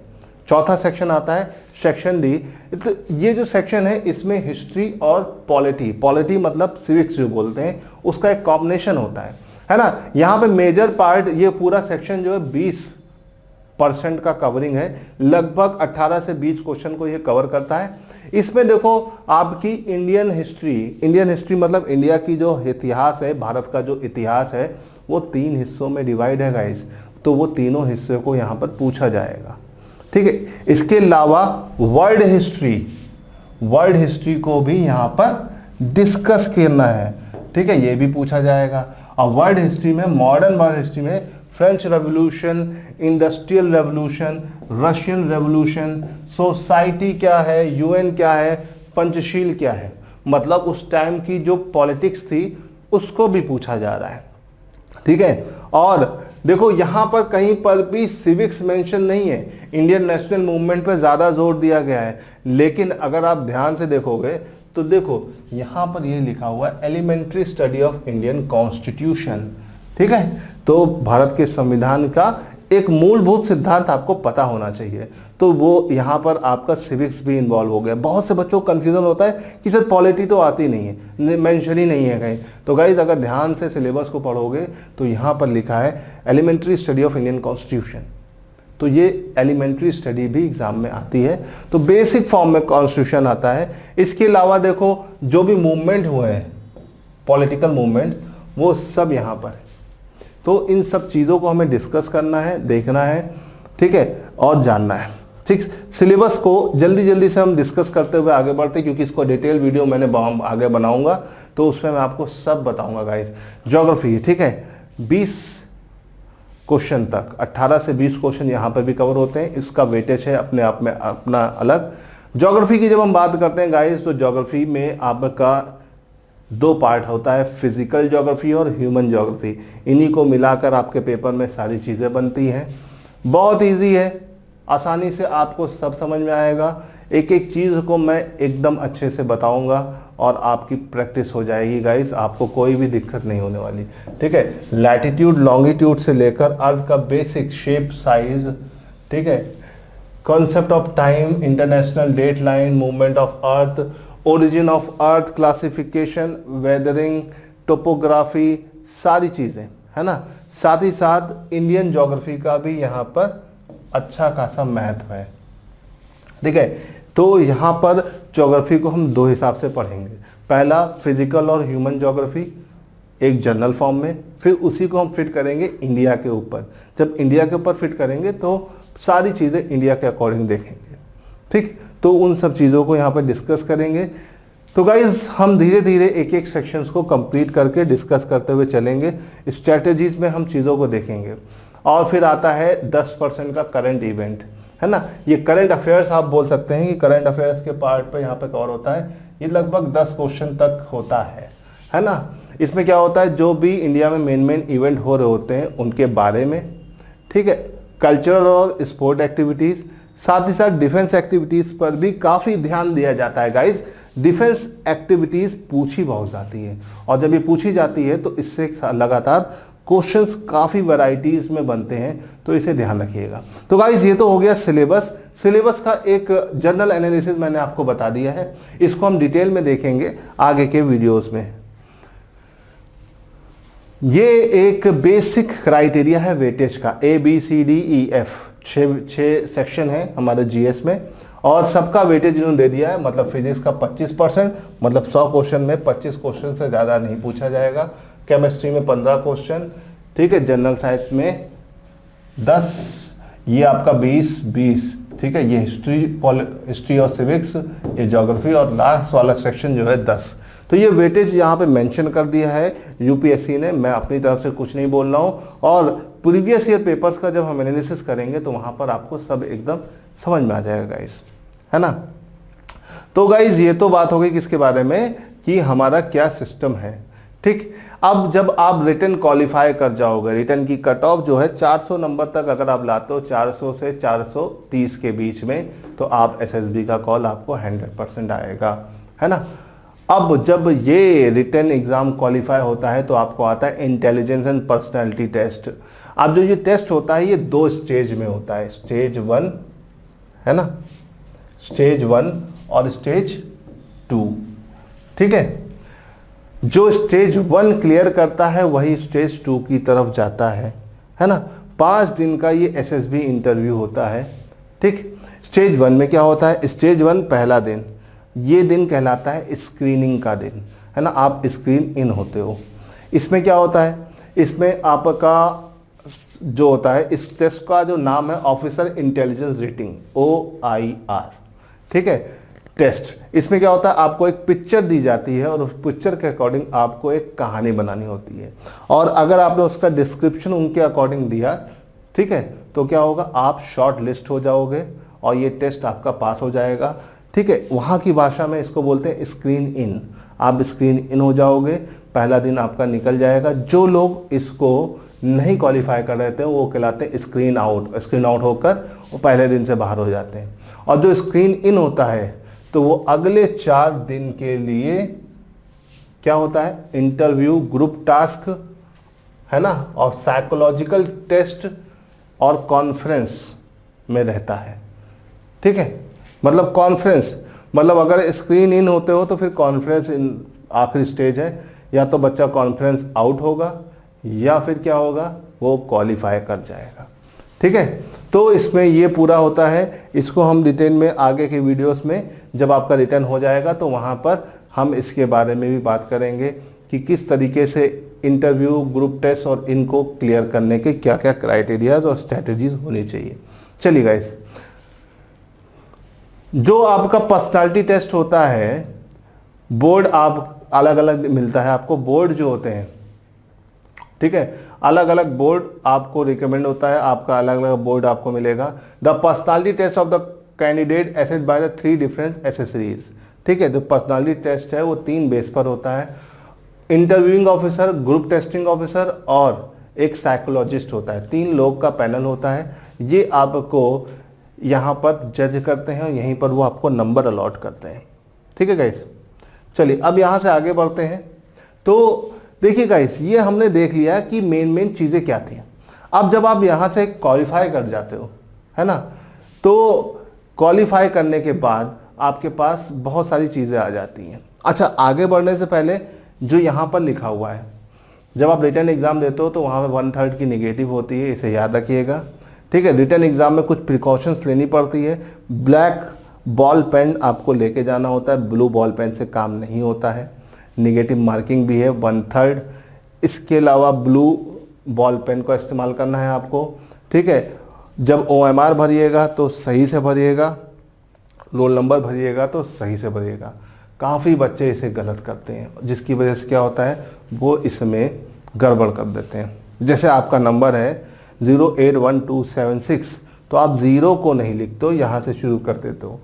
चौथा सेक्शन आता है सेक्शन डी। तो ये जो सेक्शन है इसमें हिस्ट्री और पॉलिटी मतलब सिविक्स जो बोलते हैं, उसका एक कॉम्बिनेशन होता है ना। यहाँ पे मेजर पार्ट, ये पूरा सेक्शन जो है 20% का कवरिंग है, लगभग 18 से 20 क्वेश्चन को ये कवर करता है। इसमें देखो आपकी इंडियन हिस्ट्री मतलब इंडिया की जो इतिहास है, भारत का जो इतिहास है, वो 3 हिस्सों में डिवाइड है गाइस। तो वो तीनों हिस्सों को यहाँ पर पूछा जाएगा, ठीक है। इसके अलावा वर्ल्ड हिस्ट्री को भी यहाँ पर डिस्कस करना है, ठीक है, ये भी पूछा जाएगा। और वर्ल्ड हिस्ट्री में, मॉडर्न वर्ल्ड हिस्ट्री में French revolution, industrial revolution, Russian revolution, society क्या है, यूएन क्या है, पंचशील क्या है, मतलब उस टाइम की जो पॉलिटिक्स थी उसको भी पूछा जा रहा है, ठीक है। और देखो यहाँ पर कहीं पर भी सिविक्स मेंशन नहीं है, इंडियन नेशनल मूवमेंट पे ज़्यादा जोर दिया गया है। लेकिन अगर आप ध्यान से देखोगे तो देखो यहाँ पर ये लिखा हुआ है elementary study of Indian constitution, ठीक है। तो भारत के संविधान का एक मूलभूत सिद्धांत आपको पता होना चाहिए, तो वो यहाँ पर आपका सिविक्स भी इन्वॉल्व हो गया। बहुत से बच्चों को कन्फ्यूजन होता है कि सर पॉलिटी तो आती नहीं है, मेंशन ही नहीं है कहीं। तो गाइज अगर ध्यान से सिलेबस को पढ़ोगे तो यहाँ पर लिखा है elementary study of Indian constitution, तो ये एलिमेंट्री स्टडी भी एग्जाम में आती है। तो बेसिक फॉर्म में कॉन्स्टिट्यूशन आता है। इसके अलावा देखो जो भी मूवमेंट हुए हैं, पॉलिटिकल मूवमेंट, वो सब यहाँ पर है। तो इन सब चीज़ों को हमें डिस्कस करना है, देखना है, ठीक है, और जानना है, ठीक। सिलेबस को जल्दी से हम डिस्कस करते हुए आगे बढ़ते हैं, क्योंकि इसको डिटेल वीडियो मैंने आगे बनाऊंगा, तो उसमें मैं आपको सब बताऊंगा गाइस। ज्योग्राफी, ठीक है, 20 क्वेश्चन तक, 18 से 20 क्वेश्चन यहाँ पर भी कवर होते हैं। इसका वेटेज है अपने आप में अपना अलग। ज्योग्राफी की जब हम बात करते हैं गाइस, तो ज्योग्राफी में आपका 2 पार्ट होता है, फिजिकल ज्योग्राफी और ह्यूमन ज्योग्राफी। इन्हीं को मिलाकर आपके पेपर में सारी चीज़ें बनती हैं। बहुत इजी है, आसानी से आपको सब समझ में आएगा। एक एक चीज़ को मैं एकदम अच्छे से बताऊंगा और आपकी प्रैक्टिस हो जाएगी गाइस, आपको कोई भी दिक्कत नहीं होने वाली, ठीक है। लैटिट्यूड लॉन्गिट्यूड से लेकर अर्थ का बेसिक शेप, साइज, ठीक है, concept of time, international date line, movement of earth, origin of earth, classification, weathering, topography, सारी चीज़ें, है ना। साथ ही साथ इंडियन ज्योग्राफी का भी यहाँ पर अच्छा खासा महत्व है, ठीक है। तो यहाँ पर ज्योग्राफी को हम 2 हिसाब से पढ़ेंगे। पहला फिजिकल और ह्यूमन ज्योग्राफी एक जनरल फॉर्म में, फिर उसी को हम फिट करेंगे इंडिया के ऊपर। जब इंडिया के ऊपर फिट करेंगे तो सारी चीज़ें इंडिया के अकॉर्डिंग देखेंगे, ठीक। तो उन सब चीज़ों को यहाँ पर डिस्कस करेंगे। तो गाइज हम धीरे धीरे एक एक सेक्शंस को कंप्लीट करके डिस्कस करते हुए चलेंगे। स्ट्रैटेजीज में हम चीज़ों को देखेंगे। और फिर आता है 10% का करंट इवेंट, है ना। ये करंट अफेयर्स आप बोल सकते हैं कि करंट अफेयर्स के पार्ट पे यहाँ पे कवर होता है। ये लगभग 10 क्वेश्चन तक होता है ना। इसमें क्या होता है, जो भी इंडिया में मेन इवेंट हो रहे होते हैं उनके बारे में, ठीक है। कल्चरल और स्पोर्ट एक्टिविटीज़, साथ ही साथ डिफेंस एक्टिविटीज़ पर भी काफ़ी ध्यान दिया जाता है गाइस। डिफेंस एक्टिविटीज़ पूछी बहुत जाती है, और जब ये पूछी जाती है तो इससे लगातार क्वेश्चंस काफ़ी वैरायटीज़ में बनते हैं, तो इसे ध्यान रखिएगा। तो गाइस ये तो हो गया सिलेबस का एक जनरल एनालिसिस मैंने आपको बता दिया है। इसको हम डिटेल में देखेंगे आगे के वीडियोस में। ये एक बेसिक क्राइटेरिया है वेटेज का, ABCDEF 6 सेक्शन है हमारे जीएस में, और सबका वेटेज इन्होंने दे दिया है। मतलब फिजिक्स का 25%, मतलब 100 क्वेश्चन में 25 क्वेश्चन से ज़्यादा नहीं पूछा जाएगा। केमिस्ट्री में 15 क्वेश्चन, ठीक है। जनरल साइंस में 10, ये आपका 20, ठीक है। ये हिस्ट्री और सिविक्स, ये ज्योग्राफी, और लास्ट वाला सेक्शन जो है 10। तो ये वेटेज यहाँ पे मेंशन कर दिया है यूपीएससी ने, मैं अपनी तरफ से कुछ नहीं बोल रहा हूँ। और प्रीवियस ईयर पेपर्स का जब हम एनालिसिस करेंगे तो वहाँ पर आपको सब एकदम समझ में आ जाएगा गाइस। है ना। तो गाइज ये तो बात हो गई किसके बारे में कि हमारा क्या सिस्टम है। ठीक, अब जब आप रिटन क्वालिफाई कर जाओगे, रिटन की कट ऑफ जो है 400 नंबर तक अगर आप लाते हो, 400 से 430 के बीच में, तो आप एसएसबी का कॉल आपको 100% आएगा, है ना। अब जब ये रिटन एग्जाम क्वालिफाई होता है तो आपको आता है इंटेलिजेंस एंड पर्सनैलिटी टेस्ट। अब जो ये टेस्ट होता है ये 2 स्टेज में होता है, स्टेज 1 है ना, स्टेज 1 और स्टेज 2। ठीक है, जो स्टेज 1 क्लियर करता है वही स्टेज 2 की तरफ जाता है ना। 5 दिन का ये एसएसबी इंटरव्यू होता है। ठीक, स्टेज 1 में क्या होता है, स्टेज 1 पहला दिन, ये दिन कहलाता है स्क्रीनिंग का दिन, है ना, आप स्क्रीन इन होते हो। इसमें क्या होता है, इसमें आपका जो होता है, इस टेस्ट का जो नाम है ऑफिसर इंटेलिजेंस रेटिंग, OIR। ठीक है, टेस्ट, इसमें क्या होता है, आपको एक पिक्चर दी जाती है और उस पिक्चर के अकॉर्डिंग आपको एक कहानी बनानी होती है, और अगर आपने उसका डिस्क्रिप्शन उनके अकॉर्डिंग दिया, ठीक है, तो क्या होगा, आप शॉर्ट लिस्ट हो जाओगे और ये टेस्ट आपका पास हो जाएगा। ठीक है, वहाँ की भाषा में इसको बोलते हैं स्क्रीन इन। आप स्क्रीन इन हो जाओगे, पहला दिन आपका निकल जाएगा। जो लोग इसको नहीं क्वालिफाई कर रहे थे वो कहलाते हैं स्क्रीन आउट। स्क्रीन आउट होकर वो पहले दिन से बाहर हो जाते हैं। और जो स्क्रीन इन होता है तो वो अगले 4 दिन के लिए क्या होता है, इंटरव्यू, ग्रुप टास्क, है ना, और साइकोलॉजिकल टेस्ट और कॉन्फ्रेंस में रहता है। ठीक है, मतलब कॉन्फ्रेंस, मतलब अगर स्क्रीन इन होते हो तो फिर कॉन्फ्रेंस इन आखिरी स्टेज है, या तो बच्चा कॉन्फ्रेंस आउट होगा या फिर क्या होगा, वो क्वालिफाई कर जाएगा। ठीक है, तो इसमें ये पूरा होता है। इसको हम डिटेल में आगे के वीडियोस में जब आपका रिटर्न हो जाएगा तो वहाँ पर हम इसके बारे में भी बात करेंगे कि किस तरीके से इंटरव्यू, ग्रुप टेस्ट और इनको क्लियर करने के क्या क्या क्राइटेरियाज और स्ट्रैटेजीज होनी चाहिए। चलिए गाइस, जो आपका पर्सनालिटी टेस्ट होता है, बोर्ड आप अलग अलग मिलता है आपको, बोर्ड जो होते हैं, ठीक है, अलग अलग बोर्ड आपको रिकमेंड होता है, आपका अलग अलग बोर्ड आपको मिलेगा। The personality test of the candidate assessed by the 3 different accessories. ठीक है, जो पर्सनालिटी टेस्ट है वो 3 बेस पर होता है, interviewing officer, group testing officer और एक साइकोलॉजिस्ट होता है। 3 लोग का पैनल होता है। ये आपको यहाँ पर जज करते हैं और यहीं पर वो आपको नंबर अलॉट करते हैं। ठीक है गाइस, चलिए अब यहाँ से आगे बढ़ते हैं। तो देखिए गाइस, ये हमने देख लिया कि मेन चीज़ें क्या थी। अब जब आप यहाँ से क्वालिफाई कर जाते हो, है ना, तो क्वालिफाई करने के बाद आपके पास बहुत सारी चीज़ें आ जाती हैं। अच्छा, आगे बढ़ने से पहले जो यहाँ पर लिखा हुआ है, जब आप रिटन एग्ज़ाम देते हो तो वहाँ पर 1/3 की नेगेटिव होती है, इसे याद रखिएगा। ठीक है, रिटन एग्ज़ाम में कुछ प्रिकॉशंस लेनी पड़ती है। ब्लैक बॉल पेन आपको लेके जाना होता है, ब्लू बॉल पेन से काम नहीं होता है। नेगेटिव मार्किंग भी है 1/3। इसके अलावा ब्लू बॉल पेन का इस्तेमाल करना है आपको। ठीक है, जब OMR भरिएगा तो सही से भरिएगा, रोल नंबर भरिएगा तो सही से भरिएगा। काफ़ी बच्चे इसे गलत करते हैं, जिसकी वजह से क्या होता है, वो इसमें गड़बड़ कर देते हैं। जैसे आपका नंबर है 081276, तो आप 0 को नहीं लिखते हो, यहाँ से शुरू कर देते हो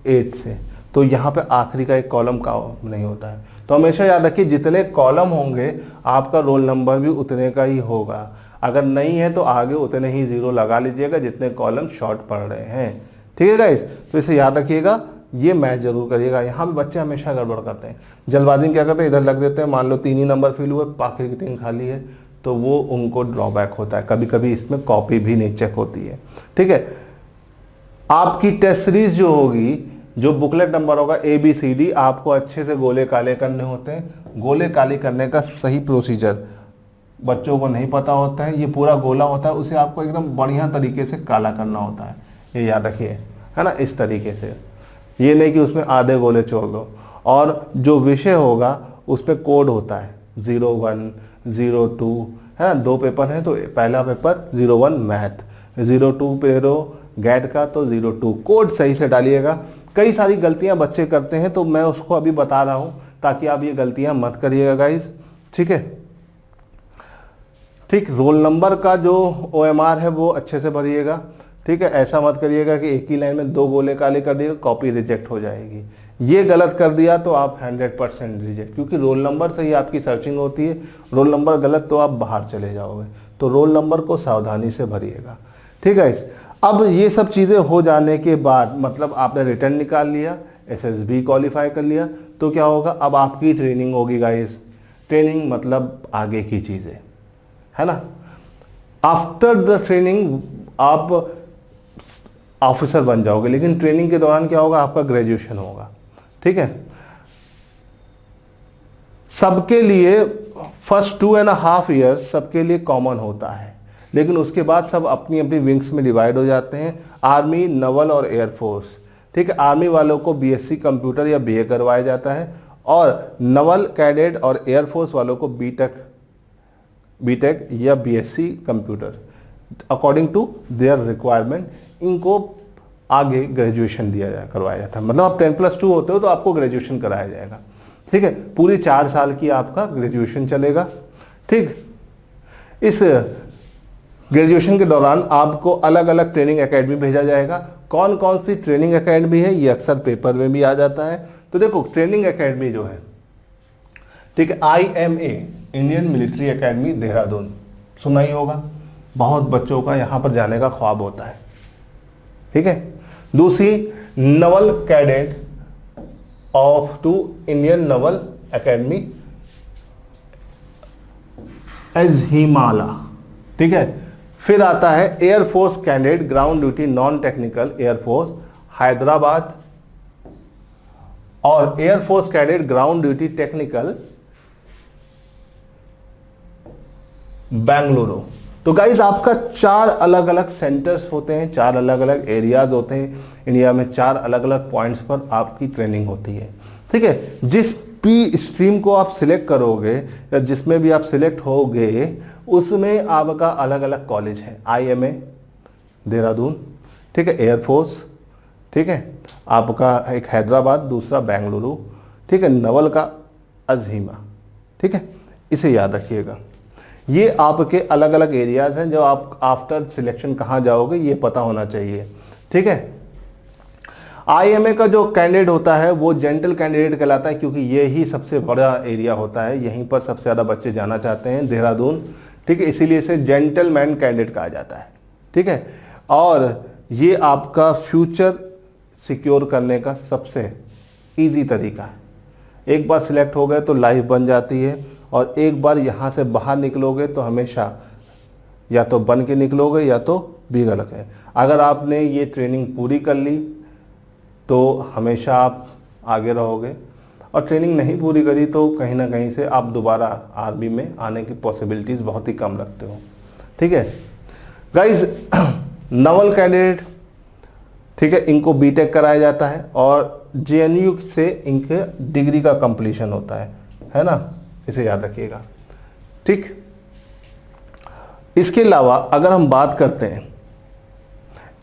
8 से, तो यहाँ पे आखिरी का एक कॉलम का नहीं होता है। तो हमेशा याद रखिए, जितने कॉलम होंगे आपका रोल नंबर भी उतने का ही होगा। अगर नहीं है तो आगे उतने ही 0 लगा लीजिएगा जितने कॉलम शॉर्ट पड़ रहे हैं। ठीक है गाइस, तो इसे याद रखिएगा, ये मैच जरूर करिएगा। यहाँ भी बच्चे हमेशा गड़बड़ करते हैं, जल्दबाजी में क्या करते हैं, इधर लग देते हैं। मान लो 3 ही नंबर फिल हुए, बाकी की 3 खाली है, तो वो उनको ड्रॉबैक होता है। कभी कभी इसमें कॉपी भी नहीं चेक होती है। ठीक है, आपकी टेस्ट सीरीज जो होगी, जो बुकलेट नंबर होगा ABCD, आपको अच्छे से गोले काले करने होते हैं। गोले काले करने का सही प्रोसीजर बच्चों को नहीं पता होता है। ये पूरा गोला होता है, उसे आपको एकदम बढ़िया तरीके से काला करना होता है, ये याद रखिए, है ना, इस तरीके से। ये नहीं कि उसमें आधे गोले छोड़ दो। और जो विषय होगा उसमें कोड होता है 01, 02, है ना, 2 पेपर हैं तो पहला पेपर 01 मैथ, 02 पेरो गैट का, तो 02 कोड सही से डालिएगा। कई सारी गलतियां बच्चे करते हैं तो मैं उसको अभी बता रहा हूं ताकि आप ये गलतियां मत करिएगा गाइस। ठीक है, ठीक, रोल नंबर का जो OMR है वो अच्छे से भरिएगा। ठीक है, ऐसा मत करिएगा कि एक ही लाइन में 2 गोले काले कर दिए, कॉपी रिजेक्ट हो जाएगी। ये गलत कर दिया तो आप 100% रिजेक्ट, क्योंकि रोल नंबर से ही आपकी सर्चिंग होती है। रोल नंबर गलत तो आप बाहर चले जाओगे। तो रोल नंबर को सावधानी से भरिएगा, ठीक है। अब ये सब चीज़ें हो जाने के बाद, मतलब आपने रिटर्न निकाल लिया, SSB क्वालिफाई कर लिया, तो क्या होगा, अब आपकी ट्रेनिंग होगी गाइस। ट्रेनिंग मतलब आगे की चीज़ें, है ना। आफ्टर द ट्रेनिंग आप ऑफिसर बन जाओगे, लेकिन ट्रेनिंग के दौरान क्या होगा, आपका ग्रेजुएशन होगा, ठीक है। सबके लिए फर्स्ट 2.5 ईयर्स सबके लिए कॉमन होता है, लेकिन उसके बाद सब अपनी अपनी विंग्स में डिवाइड हो जाते हैं, आर्मी, नवल और एयरफोर्स, ठीक है। आर्मी वालों को BSc कंप्यूटर या BA करवाया जाता है, और नवल, कैडेट और एयरफोर्स वालों को बीटेक या BSc computer according to their requirement, इनको आगे ग्रेजुएशन करवाया जाता है। मतलब आप 10+2 होते हो तो आपको ग्रेजुएशन कराया जाएगा, ठीक है। पूरी 4 साल की आपका ग्रेजुएशन चलेगा, ठीक। इस ग्रेजुएशन के दौरान आपको अलग अलग ट्रेनिंग एकेडमी भेजा जाएगा। कौन कौन सी ट्रेनिंग एकेडमी है, ये अक्सर पेपर में भी आ जाता है। तो देखो, ट्रेनिंग एकेडमी जो है, ठीक है, IMA, Indian military academy Dehradun, सुना ही होगा, बहुत बच्चों का यहाँ पर जाने का ख्वाब होता है, ठीक है। दूसरी, naval cadet of to Indian naval academy Ezhimala, ठीक है। फिर आता है air force candidate ground duty non technical air force Hyderabad, और air force cadet ground duty technical Bengaluru. तो गाइज आपका 4 अलग अलग सेंटर्स होते हैं, 4 अलग अलग एरियाज होते हैं इंडिया में, 4 अलग अलग पॉइंट्स पर आपकी ट्रेनिंग होती है, ठीक है। जिस भी स्ट्रीम को आप सिलेक्ट करोगे या जिसमें भी आप सिलेक्ट होगे, उसमें आपका अलग अलग कॉलेज है। IMA देहरादून, ठीक है, एयरफोर्स, ठीक है, आपका एक हैदराबाद, दूसरा बेंगलुरु, ठीक है, नवल का अजहिमा, ठीक है। इसे याद रखिएगा। ये आपके अलग अलग एरियाज हैं, जो आप आफ्टर सिलेक्शन कहाँ जाओगे ये पता होना चाहिए, ठीक है। IMA का जो कैंडिडेट होता है वो जेंटल कैंडिडेट कहलाता है, क्योंकि ये ही सबसे बड़ा एरिया होता है, यहीं पर सबसे ज़्यादा बच्चे जाना चाहते हैं, देहरादून, ठीक है, इसीलिए इसे जेंटलमैन कैंडिडेट कहा जाता है, ठीक है। और ये आपका फ्यूचर सिक्योर करने का सबसे ईजी तरीका है। एक बार सिलेक्ट हो गए तो लाइफ बन जाती है, और एक बार यहाँ से बाहर निकलोगे तो हमेशा या तो बन के निकलोगे या तो बिगड़ गए। अगर आपने ये ट्रेनिंग पूरी कर ली तो हमेशा आप आगे रहोगे, और ट्रेनिंग नहीं पूरी करी तो कहीं ना कहीं से आप दोबारा आर्मी में आने की पॉसिबिलिटीज़ बहुत ही कम रखते हो, ठीक है। गाइज, नवल कैंडिडेट, ठीक है, इनको बीटेक कराया जाता है, और JNU से इनके डिग्री का कंप्लीशन होता है ना, इसे याद रखिएगा, ठीक। इसके अलावा अगर हम बात करते हैं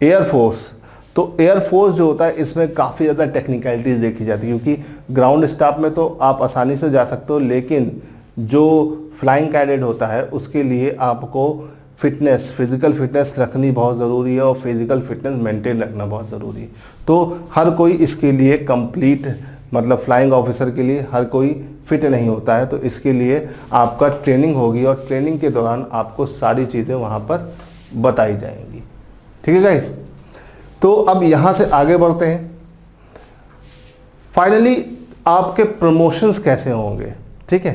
एयरफोर्स, तो एयरफोर्स जो होता है इसमें काफ़ी ज़्यादा टेक्निकलिटीज़ देखी जाती है, क्योंकि ग्राउंड स्टाफ में तो आप आसानी से जा सकते हो, लेकिन जो फ्लाइंग कैडेट होता है उसके लिए आपको फिटनेस, फिजिकल फिटनेस रखनी बहुत ज़रूरी है, और फिजिकल फिटनेस मेंटेन रखना बहुत ज़रूरी है। तो हर कोई इसके लिए कंप्लीट, मतलब फ्लाइंग ऑफिसर के लिए हर कोई फिट नहीं होता है, तो इसके लिए आपका ट्रेनिंग होगी, और ट्रेनिंग के दौरान आपको सारी चीज़ें वहाँ पर बताई जाएंगी, ठीक है गाइस। तो अब यहाँ से आगे बढ़ते हैं। फाइनली आपके प्रमोशंस कैसे होंगे, ठीक है।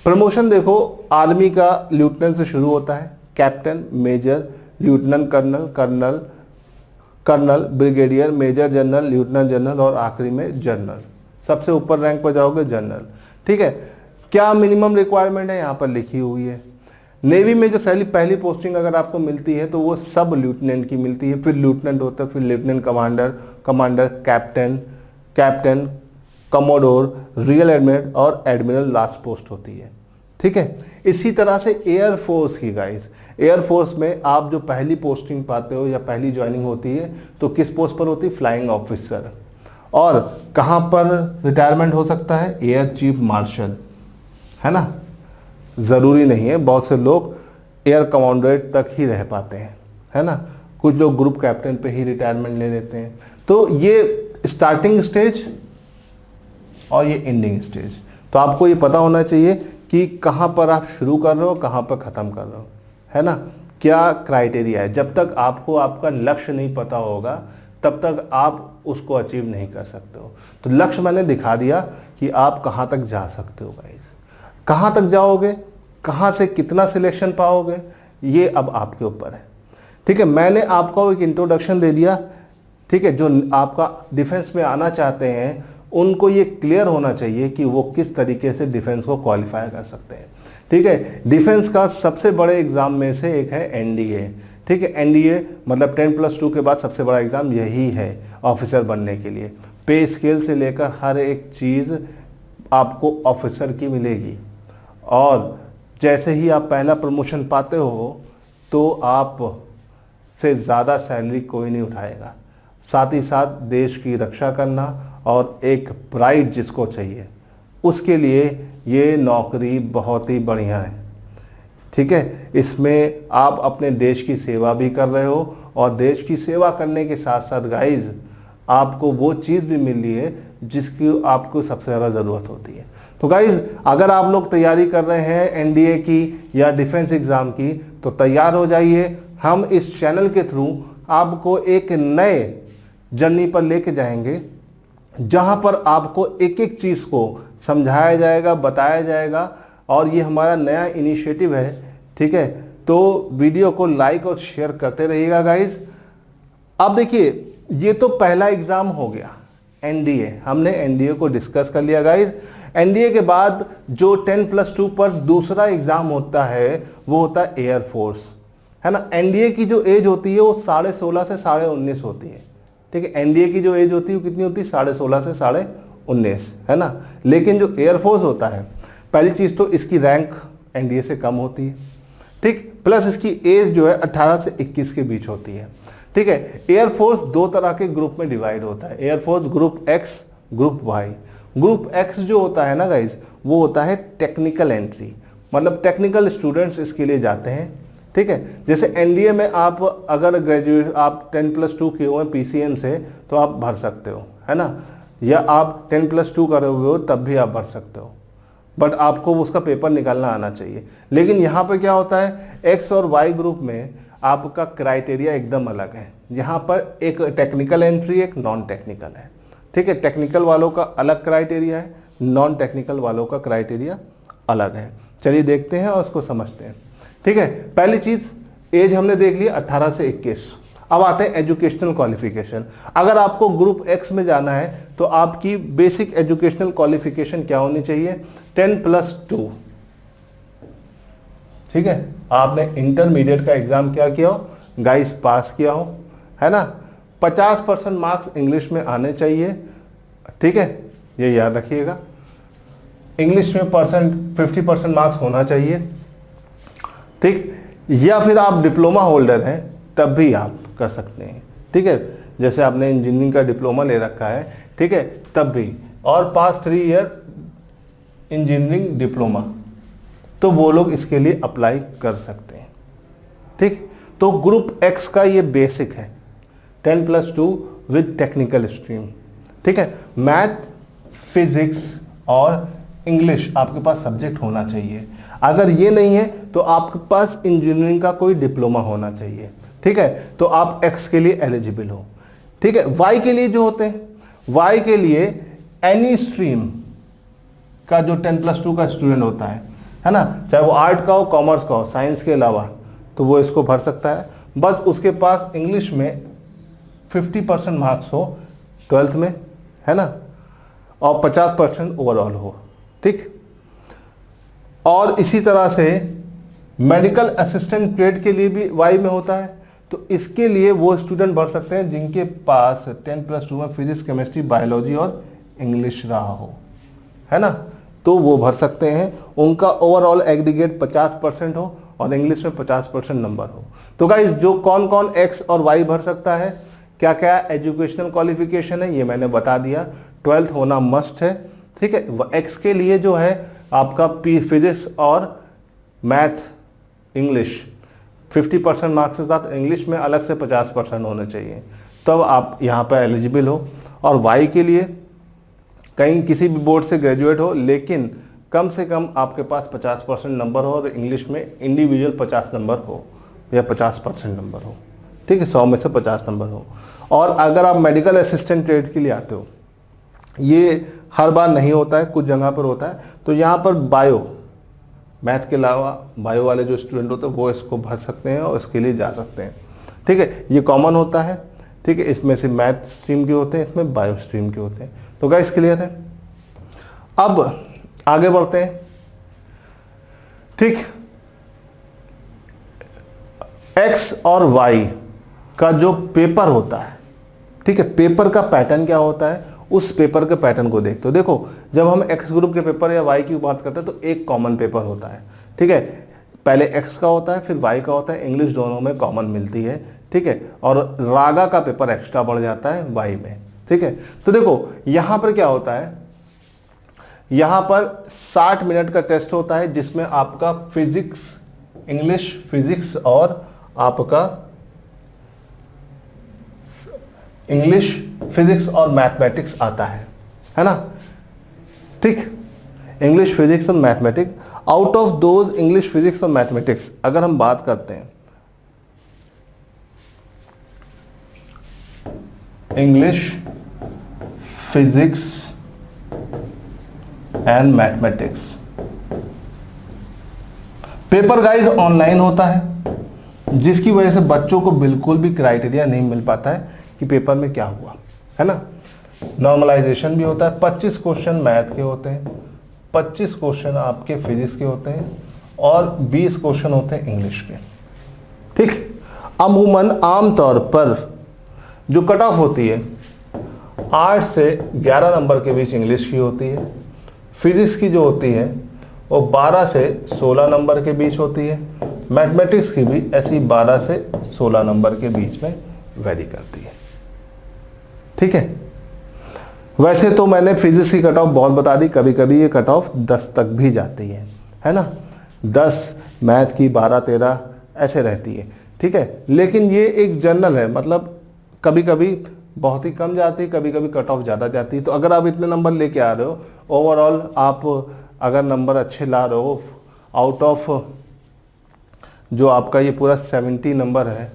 प्रमोशन देखो, आर्मी का लेफ्टिनेंट से शुरू होता है, captain, major, lieutenant colonel, colonel, brigadier, major general, lieutenant general, और आखिरी में जनरल। सबसे ऊपर रैंक पर जाओगे जनरल, ठीक है। क्या मिनिमम रिक्वायरमेंट है यहाँ पर लिखी हुई है। नेवी में जो पहली पोस्टिंग अगर आपको मिलती है तो वो सब लेफ्टिनेंट की मिलती है, फिर लेफ्टिनेंट होता है, फिर lieutenant commander, captain, commodore, real admiral, और एडमिरल लास्ट पोस्ट होती है, ठीक है। इसी तरह से एयरफोर्स की गाइस, एयरफोर्स में आप जो पहली पोस्टिंग पाते हो या पहली ज्वाइनिंग होती है तो किस पोस्ट पर होती है, फ्लाइंग ऑफिसर। और कहाँ पर रिटायरमेंट हो सकता है, एयर चीफ मार्शल, है ना। ज़रूरी नहीं है, बहुत से लोग एयर कमांडेंट तक ही रह पाते हैं, है ना। कुछ लोग ग्रुप कैप्टन पे ही रिटायरमेंट ले लेते हैं। तो ये स्टार्टिंग स्टेज और ये एंडिंग स्टेज, तो आपको ये पता होना चाहिए कि कहाँ पर आप शुरू कर रहे हो, कहाँ पर ख़त्म कर रहे हो, है ना, क्या क्राइटेरिया है। जब तक आपको आपका लक्ष्य नहीं पता होगा तब तक आप उसको अचीव नहीं कर सकते हो। तो लक्ष्य मैंने दिखा दिया कि आप कहाँ तक जा सकते हो गाइस, कहाँ तक जाओगे, कहाँ से कितना सिलेक्शन पाओगे, ये अब आपके ऊपर है। ठीक है, मैंने आपको एक इंट्रोडक्शन दे दिया। ठीक है, जो आपका डिफेंस में आना चाहते हैं उनको ये क्लियर होना चाहिए कि वो किस तरीके से डिफेंस को क्वालिफाई कर सकते हैं। ठीक है, डिफेंस का सबसे बड़े एग्ज़ाम में से एक है एनडीए। ठीक है, एनडीए मतलब 10+2 के बाद सबसे बड़ा एग्ज़ाम यही है ऑफिसर बनने के लिए। पे स्केल से लेकर हर एक चीज़ आपको ऑफिसर की मिलेगी, और जैसे ही आप पहला प्रमोशन पाते हो तो आप से ज़्यादा सैलरी कोई नहीं उठाएगा। साथ ही साथ देश की रक्षा करना और एक प्राइड जिसको चाहिए, उसके लिए ये नौकरी बहुत ही बढ़िया है। ठीक है, इसमें आप अपने देश की सेवा भी कर रहे हो, और देश की सेवा करने के साथ साथ गाइज आपको वो चीज़ भी मिल रही है जिसकी आपको सबसे ज़्यादा ज़रूरत होती है। तो गाइज अगर आप लोग तैयारी कर रहे हैं एनडीए की या डिफेंस एग्ज़ाम की, तो तैयार हो जाइए। हम इस चैनल के थ्रू आपको एक नए जर्नी पर लेके जाएंगे, जहां पर आपको एक एक चीज़ को समझाया जाएगा, बताया जाएगा, और ये हमारा नया इनिशिएटिव है। ठीक है, तो वीडियो को लाइक और शेयर करते रहिएगा गाइज। अब देखिए, ये तो पहला एग्ज़ाम हो गया एनडीए, हमने एनडीए को डिस्कस कर लिया गाइज। एनडीए के बाद जो 10+2 पर दूसरा एग्ज़ाम होता है वो होता है एयरफोर्स, है ना। एनडीए की जो एज होती है वो 16.5 से 19.5 होती है। ठीक है, एनडीए की जो एज होती है वो कितनी होती है, 16.5 से 19.5, है ना। लेकिन जो एयरफोर्स होता है, पहली चीज़ तो इसकी रैंक एनडीए से कम होती है। ठीक, प्लस इसकी एज जो है 18 से 21 के बीच होती है। ठीक है, एयरफोर्स दो तरह के ग्रुप में डिवाइड होता है, air force group X, group Y. Group X जो होता है ना गाइज, वो होता है टेक्निकल एंट्री, मतलब टेक्निकल स्टूडेंट्स इसके लिए जाते हैं। ठीक है, जैसे एनडीए में आप अगर ग्रेजुएट आप 10+2 किए हुए पीसीएम से तो आप भर सकते हो, है ना, या आप 10+2 करे हुए हो तब भी आप भर सकते हो, बट आपको उसका पेपर निकालना आना चाहिए। लेकिन यहाँ पे क्या होता है, एक्स और वाई ग्रुप में आपका क्राइटेरिया एकदम अलग है। यहाँ पर एक टेक्निकल एंट्री, एक नॉन टेक्निकल है। ठीक है, टेक्निकल वालों का अलग क्राइटेरिया है, नॉन टेक्निकल वालों का क्राइटेरिया अलग है। चलिए देखते हैं और उसको समझते हैं। ठीक है, पहली चीज़ एज हमने देख लिया 18 से 21। अब आते हैं एजुकेशनल क्वालिफिकेशन। अगर आपको ग्रुप एक्स में जाना है तो आपकी बेसिक एजुकेशनल क्वालिफिकेशन क्या होनी चाहिए, 10+2। ठीक है, आपने इंटरमीडिएट का एग्जाम क्या किया हो गाइस, पास किया हो, है ना। 50% मार्क्स इंग्लिश में आने चाहिए। ठीक है, ये याद रखिएगा, इंग्लिश में 50% मार्क्स होना चाहिए। ठीक, या फिर आप डिप्लोमा होल्डर हैं तब भी आप कर सकते हैं। ठीक है, जैसे आपने इंजीनियरिंग का डिप्लोमा ले रखा है, ठीक है, तब भी, और पास 3 ईयर इंजीनियरिंग डिप्लोमा, तो वो लोग इसके लिए अप्लाई कर सकते हैं। ठीक, तो ग्रुप एक्स का ये बेसिक है, 10+2 विद टेक्निकल स्ट्रीम। ठीक है, मैथ, फिजिक्स और इंग्लिश आपके पास सब्जेक्ट होना चाहिए। अगर ये नहीं है तो आपके पास इंजीनियरिंग का कोई डिप्लोमा होना चाहिए। ठीक है, तो आप एक्स के लिए एलिजिबल हो। ठीक है, वाई के लिए जो होते हैं, वाई के लिए एनी स्ट्रीम का जो 10+2 का स्टूडेंट होता है ना, चाहे वो आर्ट का हो, कॉमर्स का हो, साइंस के अलावा, तो वो इसको भर सकता है। बस उसके पास इंग्लिश में 50% मार्क्स हो 12th में, है ना, और 50% ओवरऑल हो। ठीक, और इसी तरह से मेडिकल असिस्टेंट ट्रेड के लिए भी वाई में होता है, तो इसके लिए वो स्टूडेंट भर सकते हैं जिनके पास 10+2 में फिजिक्स, केमिस्ट्री, बायोलॉजी और इंग्लिश रहा हो, है ना, तो वो भर सकते हैं। उनका ओवरऑल एग्रीगेट 50% हो और इंग्लिश में 50% नंबर हो। तो गाइस, जो कौन कौन एक्स और वाई भर सकता है, क्या क्या एजुकेशनल क्वालिफिकेशन है, ये मैंने बता दिया। 12th होना मस्ट है। ठीक है, एक्स के लिए जो है आपका फिजिक्स और मैथ, इंग्लिश 50% मार्क्स के साथ इंग्लिश में अलग से 50% होने चाहिए, तब आप यहाँ पर एलिजिबल हो। और वाई के लिए कहीं किसी भी बोर्ड से ग्रेजुएट हो, लेकिन कम से कम आपके पास 50% नंबर हो और इंग्लिश में इंडिविजुअल 50 नंबर हो या 50% नंबर हो, ठीक है, 100 में से 50 नंबर हो। और अगर आप मेडिकल असिस्टेंट ट्रेड के लिए आते हो, ये हर बार नहीं होता है, कुछ जगह पर होता है, तो यहाँ पर बायो, मैथ के अलावा बायो वाले जो स्टूडेंट होते हैं वो इसको भर सकते हैं और इसके लिए जा सकते हैं, ठीक है, ये कॉमन होता है, ठीक है। इसमें से मैथ स्ट्रीम के होते हैं, इसमें बायो स्ट्रीम के होते हैं। तो गाइस क्लियर है। अब आगे बढ़ते हैं, ठीक। एक्स और वाई का जो पेपर होता है, ठीक है, पेपर का पैटर्न क्या होता है, उस पेपर के पैटर्न को देखते हो। देखो, जब हम एक्स ग्रुप के पेपर या वाई की बात करते हैं तो एक कॉमन पेपर होता है, ठीक है। पहले एक्स का होता है, फिर वाई का होता है, इंग्लिश दोनों में कॉमन मिलती है, ठीक है। और रागा का पेपर एक्स्ट्रा बढ़ जाता है वाई में, ठीक है। तो देखो यहां पर क्या होता है, यहां पर 60 मिनट का टेस्ट होता है, जिसमें आपका फिजिक्स, इंग्लिश, फिजिक्स और आपका इंग्लिश, फिजिक्स और मैथमेटिक्स आता है ना, ठीक। इंग्लिश, फिजिक्स और mathematics, out of those English, physics और मैथमेटिक्स अगर हम बात करते हैं, English, physics and mathematics, paper guys online होता है, जिसकी वजह से बच्चों को बिल्कुल भी क्राइटेरिया नहीं मिल पाता है कि पेपर में क्या हुआ, है ना। नॉर्मलाइजेशन भी होता है, 25 क्वेश्चन मैथ के होते हैं, 25 क्वेश्चन आपके फिजिक्स के होते हैं और 20 क्वेश्चन होते हैं इंग्लिश के, ठीक। अमूमन आमतौर पर जो कट ऑफ होती है 8 से 11 नंबर के बीच इंग्लिश की होती है, फिजिक्स की जो होती है वो 12 से 16 नंबर के बीच होती है, मैथमेटिक्स की भी ऐसी 12 से 16 नंबर के बीच में वेरी करती है, ठीक है। वैसे तो मैंने फिजिक्स की कट ऑफ बहुत बता दी, कभी कभी ये कट ऑफ 10 तक भी जाती है ना, 10, मैथ की 12-13 ऐसे रहती है, ठीक है। लेकिन ये एक जनरल है, मतलब कभी कभी बहुत ही कम जाती है, कभी कभी कट ऑफ ज़्यादा जाती है। तो अगर आप इतने नंबर लेके आ रहे हो, ओवरऑल आप अगर नंबर अच्छे ला रहे हो, आउट ऑफ जो आपका ये पूरा 70 नंबर है,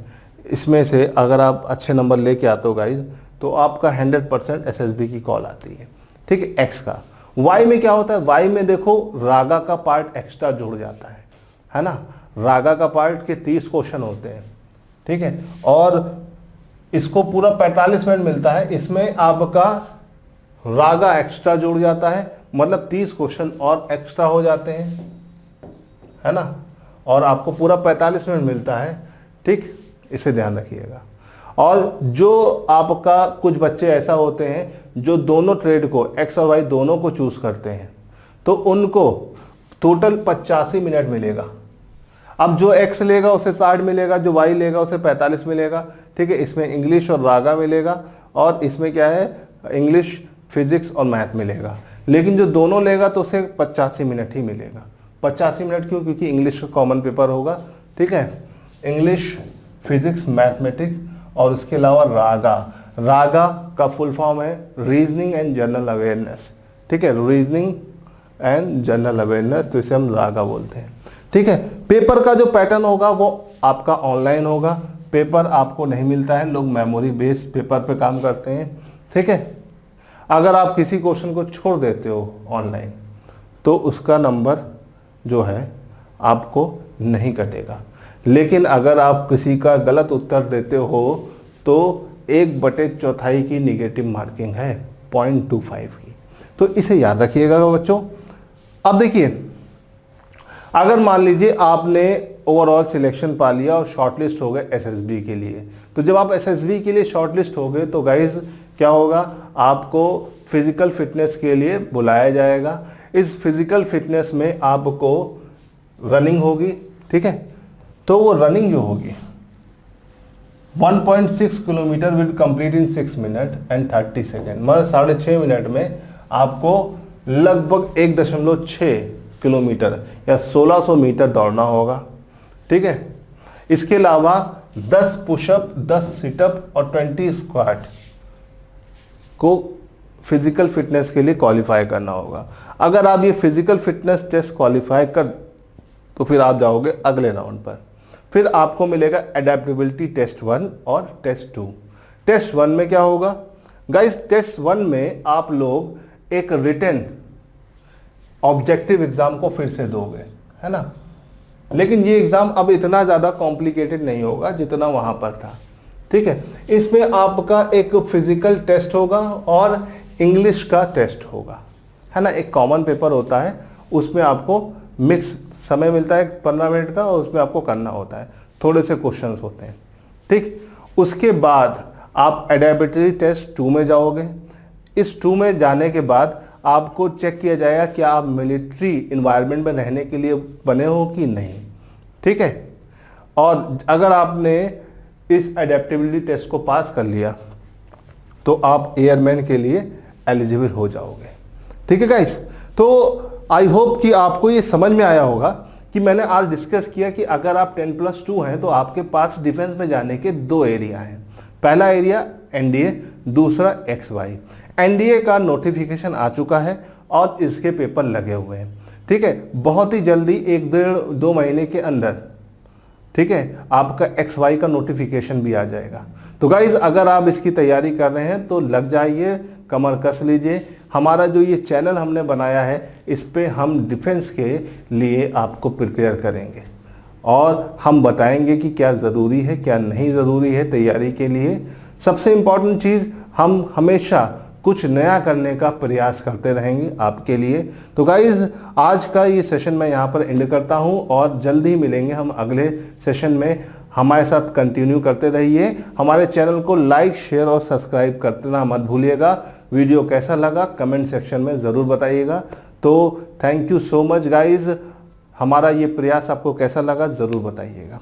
इसमें से अगर आप अच्छे नंबर लेके आते हो गाइज, तो आपका 100% एसएसबी की कॉल आती है, ठीक है। एक्स का। वाई में क्या होता है, वाई में देखो रागा का पार्ट एक्स्ट्रा जुड़ जाता है ना, रागा का पार्ट के 30 क्वेश्चन होते हैं, ठीक है, और इसको पूरा 45 मिनट मिलता है, इसमें आपका रागा एक्स्ट्रा जुड़ जाता है, मतलब 30 क्वेश्चन और एक्स्ट्रा हो जाते हैं, है ना, और आपको पूरा 45 मिनट मिलता है, ठीक। इसे ध्यान रखिएगा। और जो आपका कुछ बच्चे ऐसा होते हैं जो दोनों ट्रेड को, एक्स और वाई दोनों को चूज करते हैं, तो उनको टोटल 85 मिनट मिलेगा। अब जो एक्स लेगा उसे 60 मिलेगा, जो वाई लेगा उसे 45 मिलेगा, ठीक है। इसमें इंग्लिश और रागा मिलेगा और इसमें क्या है, इंग्लिश, फिजिक्स और मैथ मिलेगा। लेकिन जो दोनों लेगा तो उसे 85 मिनट ही मिलेगा। 85 मिनट क्यों, क्योंकि इंग्लिश का कॉमन पेपर होगा, ठीक है। इंग्लिश, फिजिक्स, मैथमेटिक्स और उसके अलावा रागा, रागा का फुल फॉर्म है रीजनिंग एंड जनरल अवेयरनेस, ठीक है, रीजनिंग एंड जनरल अवेयरनेस, तो इसे हम रागा बोलते हैं, ठीक है। पेपर का जो पैटर्न होगा वो आपका ऑनलाइन होगा, पेपर आपको नहीं मिलता है, लोग मेमोरी बेस्ड पेपर पे काम करते हैं, ठीक है। अगर आप किसी क्वेश्चन को छोड़ देते हो ऑनलाइन तो उसका नंबर जो है आपको नहीं कटेगा, लेकिन अगर आप किसी का गलत उत्तर देते हो तो 1/4 की निगेटिव मार्किंग है 0.25 की, तो इसे याद रखिएगा बच्चों। अब देखिए, अगर मान लीजिए आपने ओवरऑल सिलेक्शन पा लिया और शॉर्टलिस्ट हो गए एसएसबी के लिए, तो जब आप एसएसबी के लिए शॉर्टलिस्ट हो गए तो गाइज क्या होगा, आपको फिजिकल फिटनेस के लिए बुलाया जाएगा। इस फिजिकल फिटनेस में आपको रनिंग होगी, ठीक है। तो वो रनिंग जो होगी 1.6 kilometre will complete in 6 minute and 30 second, मतलब 6.5 मिनट में आपको लगभग 1.6 किलोमीटर या 1600 मीटर दौड़ना होगा, ठीक है। इसके अलावा 10 पुशअप, 10 सिटअप और 20 स्क्वाट को फिजिकल फिटनेस के लिए क्वालिफाई करना होगा। अगर आप ये फिजिकल फिटनेस टेस्ट क्वालिफाई कर तो फिर आप जाओगे अगले राउंड पर। फिर आपको मिलेगा एडेप्टेबिलिटी टेस्ट 1 और टेस्ट 2। टेस्ट 1 में क्या होगा गाइस? टेस्ट 1 में आप लोग एक रिटन ऑब्जेक्टिव एग्जाम को फिर से दोगे, है ना। लेकिन ये एग्जाम अब इतना ज़्यादा कॉम्प्लिकेटेड नहीं होगा जितना वहाँ पर था, ठीक है। इसमें आपका एक फिजिकल टेस्ट होगा और इंग्लिश का टेस्ट होगा, है ना। एक कॉमन पेपर होता है, उसमें आपको मिक्स समय मिलता है 15 मिनट का और उसमें आपको करना होता है, थोड़े से क्वेश्चंस होते हैं, ठीक। उसके बाद आप एडेप्टेबिलिटी टेस्ट 2 में जाओगे। इस 2 में जाने के बाद आपको चेक किया जाएगा कि आप मिलिट्री इन्वायरमेंट में रहने के लिए बने हो कि नहीं, ठीक है। और अगर आपने इस एडेप्टेबिलिटी टेस्ट को पास कर लिया तो आप एयरमैन के लिए एलिजिबल हो जाओगे, ठीक है गाइस। तो आई होप कि आपको ये समझ में आया होगा कि मैंने आज डिस्कस किया कि अगर आप 10+2 हैं तो आपके पास डिफेंस में जाने के 2 एरिया हैं। पहला एरिया एनडीए, दूसरा XY। एनडीए का नोटिफिकेशन आ चुका है और इसके पेपर लगे हुए हैं, ठीक है। बहुत ही जल्दी 1-1.5-2 महीने के अंदर, ठीक है, आपका XY का नोटिफिकेशन भी आ जाएगा। तो गाइज अगर आप इसकी तैयारी कर रहे हैं तो लग जाइए, कमर कस लीजिए। हमारा जो ये चैनल हमने बनाया है इस पे हम डिफेंस के लिए आपको प्रिपेयर करेंगे और हम बताएंगे कि क्या ज़रूरी है क्या नहीं ज़रूरी है तैयारी के लिए। सबसे इम्पॉर्टेंट चीज़, हम हमेशा कुछ नया करने का प्रयास करते रहेंगे आपके लिए। तो गाइज़ आज का ये सेशन मैं यहाँ पर एंड करता हूँ और जल्दी मिलेंगे हम अगले सेशन में। हमारे साथ कंटिन्यू करते रहिए। हमारे चैनल को लाइक, शेयर और सब्सक्राइब करना मत भूलिएगा। वीडियो कैसा लगा कमेंट सेक्शन में ज़रूर बताइएगा। तो thank you so much guys. हमारा ये प्रयास आपको कैसा लगा ज़रूर बताइएगा।